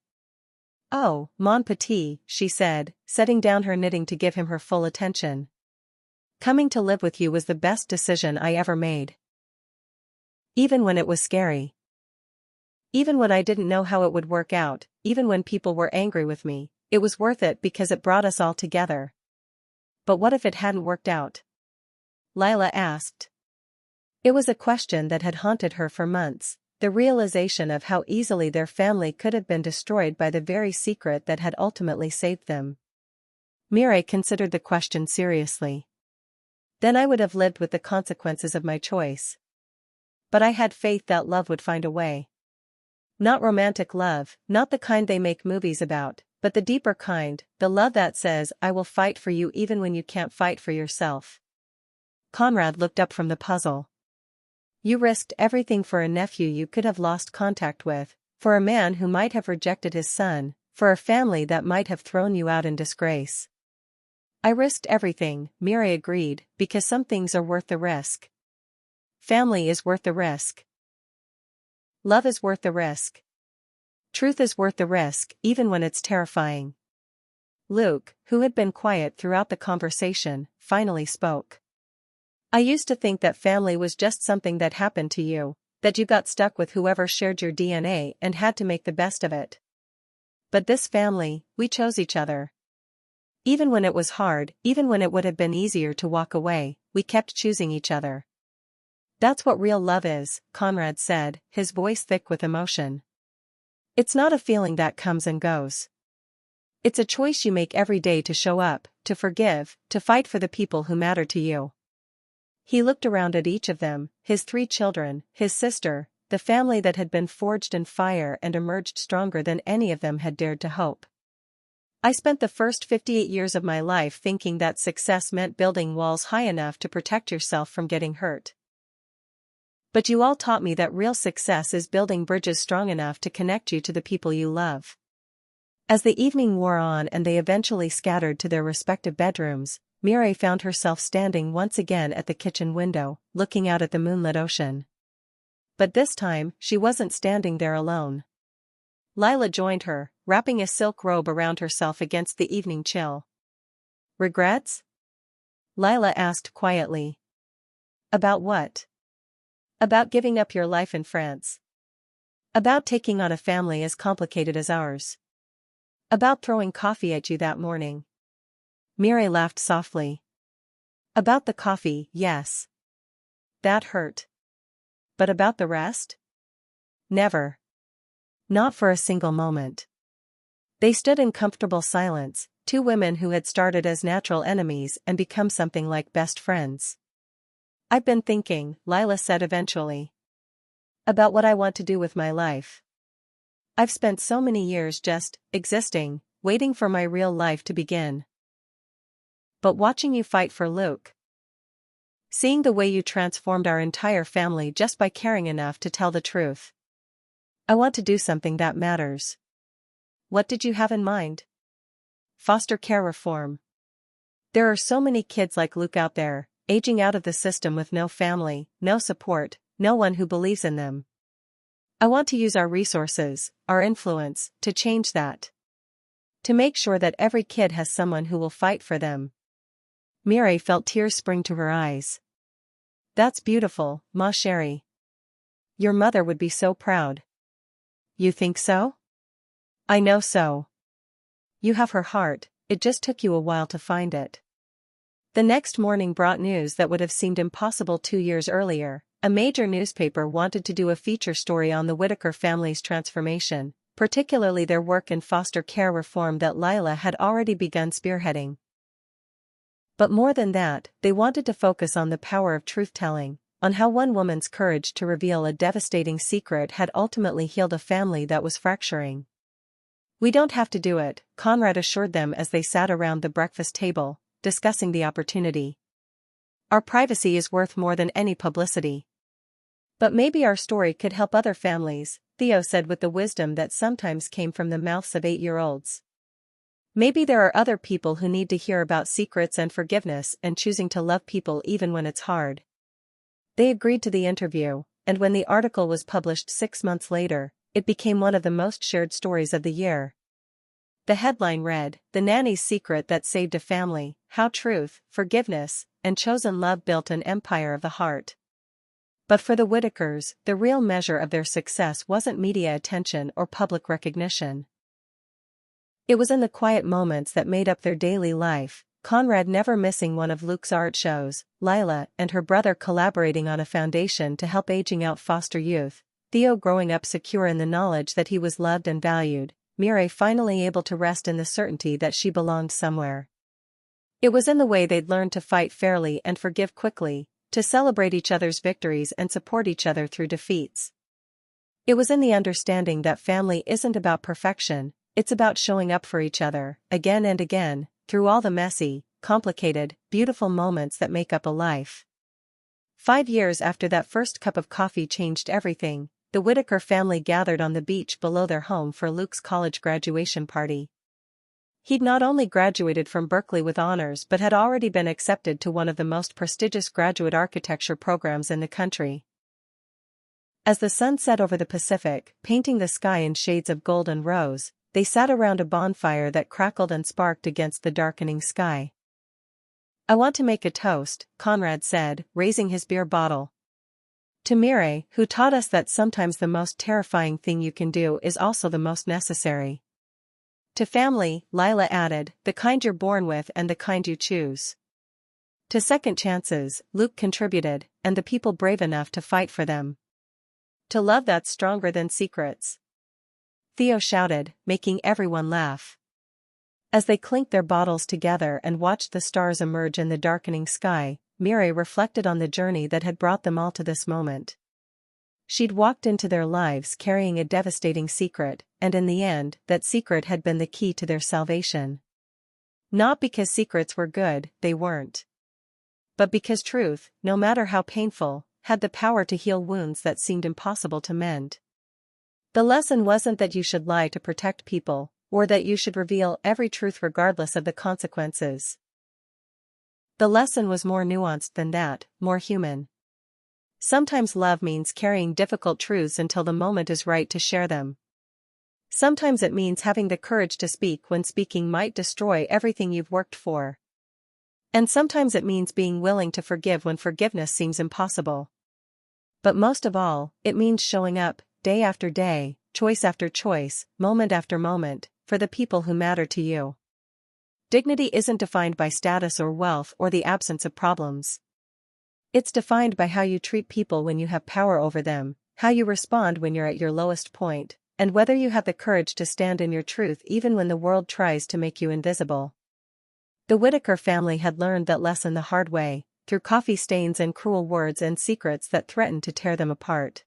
"Oh, mon petit," she said, setting down her knitting to give him her full attention. "Coming to live with you was the best decision I ever made. Even when it was scary. Even when I didn't know how it would work out, even when people were angry with me, it was worth it because it brought us all together." "But what if it hadn't worked out?" Lila asked. It was a question that had haunted her for months, the realization of how easily their family could have been destroyed by the very secret that had ultimately saved them. Mire considered the question seriously. "Then I would have lived with the consequences of my choice. But I had faith that love would find a way. Not romantic love, not the kind they make movies about, but the deeper kind, the love that says, 'I will fight for you even when you can't fight for yourself.'" Conrad looked up from the puzzle. "You risked everything for a nephew you could have lost contact with, for a man who might have rejected his son, for a family that might have thrown you out in disgrace." "I risked everything," Mire agreed, "because some things are worth the risk. Family is worth the risk. Love is worth the risk. Truth is worth the risk, even when it's terrifying." Luke, who had been quiet throughout the conversation, finally spoke. "I used to think that family was just something that happened to you, that you got stuck with whoever shared your DNA and had to make the best of it. But this family, we chose each other. Even when it was hard, even when it would have been easier to walk away, we kept choosing each other. That's what real love is," Conrad said, his voice thick with emotion. "It's not a feeling that comes and goes. It's a choice you make every day to show up, to forgive, to fight for the people who matter to you." He looked around at each of them, his 3 children, his sister, the family that had been forged in fire and emerged stronger than any of them had dared to hope. "I spent the first 58 years of my life thinking that success meant building walls high enough to protect yourself from getting hurt. But you all taught me that real success is building bridges strong enough to connect you to the people you love." As the evening wore on and they eventually scattered to their respective bedrooms, Mire found herself standing once again at the kitchen window, looking out at the moonlit ocean. But this time, she wasn't standing there alone. Lila joined her, wrapping a silk robe around herself against the evening chill. "Regrets?" Lila asked quietly. "About what?" "About giving up your life in France. About taking on a family as complicated as ours. About throwing coffee at you that morning." Mire laughed softly. "About the coffee, yes. That hurt. But about the rest? Never. Not for a single moment." They stood in comfortable silence, 2 women who had started as natural enemies and become something like best friends. "I've been thinking," Lila said eventually, "about what I want to do with my life. I've spent so many years just existing, waiting for my real life to begin. But watching you fight for Luke. Seeing the way you transformed our entire family just by caring enough to tell the truth. I want to do something that matters." "What did you have in mind?" "Foster care reform. There are so many kids like Luke out there, aging out of the system with no family, no support, no one who believes in them. I want to use our resources, our influence, to change that. To make sure that every kid has someone who will fight for them." Mire felt tears spring to her eyes. "That's beautiful, ma chérie. Your mother would be so proud." "You think so?" "I know so. You have her heart, it just took you a while to find it." The next morning brought news that would have seemed impossible 2 years earlier. A major newspaper wanted to do a feature story on the Whittaker family's transformation, particularly their work in foster care reform that Lila had already begun spearheading. But more than that, they wanted to focus on the power of truth-telling, on how one woman's courage to reveal a devastating secret had ultimately healed a family that was fracturing. "We don't have to do it," Conrad assured them as they sat around the breakfast table, discussing the opportunity. "Our privacy is worth more than any publicity." "But maybe our story could help other families," Theo said with the wisdom that sometimes came from the mouths of 8-year-olds. "Maybe there are other people who need to hear about secrets and forgiveness and choosing to love people even when it's hard." They agreed to the interview, and when the article was published 6 months later, it became one of the most shared stories of the year. The headline read, "The Nanny's Secret That Saved a Family, How Truth, Forgiveness, and Chosen Love Built an Empire of the Heart." But for the Whittakers, the real measure of their success wasn't media attention or public recognition. It was in the quiet moments that made up their daily life, Conrad never missing one of Luke's art shows, Lila and her brother collaborating on a foundation to help aging out foster youth, Theo growing up secure in the knowledge that he was loved and valued, Mireille finally able to rest in the certainty that she belonged somewhere. It was in the way they'd learned to fight fairly and forgive quickly, to celebrate each other's victories and support each other through defeats. It was in the understanding that family isn't about perfection, it's about showing up for each other, again and again, through all the messy, complicated, beautiful moments that make up a life. 5 years after that first cup of coffee changed everything, the Whittaker family gathered on the beach below their home for Luke's college graduation party. He'd not only graduated from Berkeley with honors but had already been accepted to one of the most prestigious graduate architecture programs in the country. As the sun set over the Pacific, painting the sky in shades of gold and rose, they sat around a bonfire that crackled and sparked against the darkening sky. "I want to make a toast," Conrad said, raising his beer bottle. "To Mireille, who taught us that sometimes the most terrifying thing you can do is also the most necessary. To family," Lila added, "the kind you're born with and the kind you choose. To second chances," Luke contributed, "and the people brave enough to fight for them. To love that's stronger than secrets," Theo shouted, making everyone laugh. As they clinked their bottles together and watched the stars emerge in the darkening sky, Mireille reflected on the journey that had brought them all to this moment. She'd walked into their lives carrying a devastating secret, and in the end, that secret had been the key to their salvation. Not because secrets were good, they weren't. But because truth, no matter how painful, had the power to heal wounds that seemed impossible to mend. The lesson wasn't that you should lie to protect people, or that you should reveal every truth regardless of the consequences. The lesson was more nuanced than that, more human. Sometimes love means carrying difficult truths until the moment is right to share them. Sometimes it means having the courage to speak when speaking might destroy everything you've worked for. And sometimes it means being willing to forgive when forgiveness seems impossible. But most of all, it means showing up, day after day, choice after choice, moment after moment, for the people who matter to you. Dignity isn't defined by status or wealth or the absence of problems. It's defined by how you treat people when you have power over them, how you respond when you're at your lowest point, and whether you have the courage to stand in your truth even when the world tries to make you invisible. The Whittaker family had learned that lesson the hard way, through coffee stains and cruel words and secrets that threatened to tear them apart.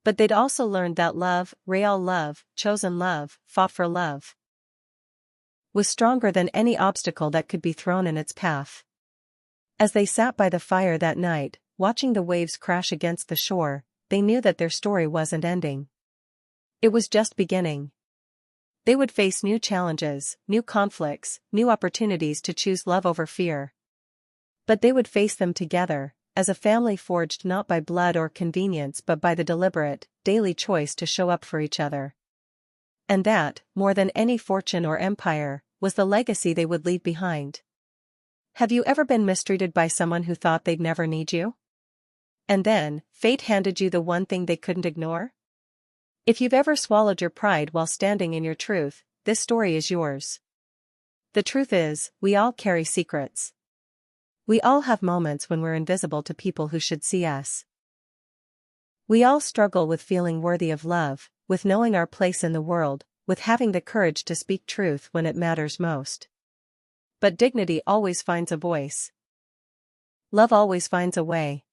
But they'd also learned that love, real love, chosen love, fought for love, was stronger than any obstacle that could be thrown in its path. As they sat by the fire that night, watching the waves crash against the shore, they knew that their story wasn't ending. It was just beginning. They would face new challenges, new conflicts, new opportunities to choose love over fear. But they would face them together, as a family forged not by blood or convenience but by the deliberate, daily choice to show up for each other. And that, more than any fortune or empire, was the legacy they would leave behind. Have you ever been mistreated by someone who thought they'd never need you? And then, fate handed you the one thing they couldn't ignore? If you've ever swallowed your pride while standing in your truth, this story is yours. The truth is, we all carry secrets. We all have moments when we're invisible to people who should see us. We all struggle with feeling worthy of love, with knowing our place in the world, with having the courage to speak truth when it matters most. But dignity always finds a voice. Love always finds a way.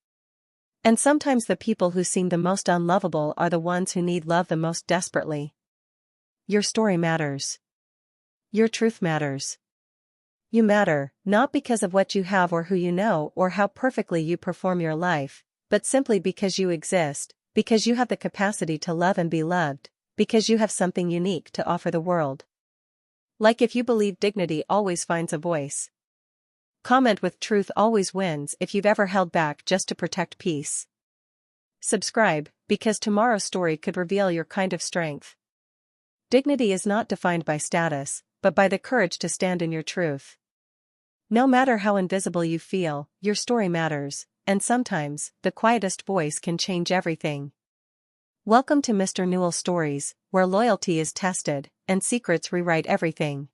And sometimes the people who seem the most unlovable are the ones who need love the most desperately. Your story matters. Your truth matters. You matter, not because of what you have or who you know or how perfectly you perform your life, but simply because you exist, because you have the capacity to love and be loved, because you have something unique to offer the world. Like if you believe dignity always finds a voice. Comment with truth always wins if you've ever held back just to protect peace. Subscribe, because tomorrow's story could reveal your kind of strength. Dignity is not defined by status, but by the courage to stand in your truth. No matter how invisible you feel, your story matters, and sometimes, the quietest voice can change everything. Welcome to Mr. Nuel Stories, where loyalty is tested, and secrets rewrite everything.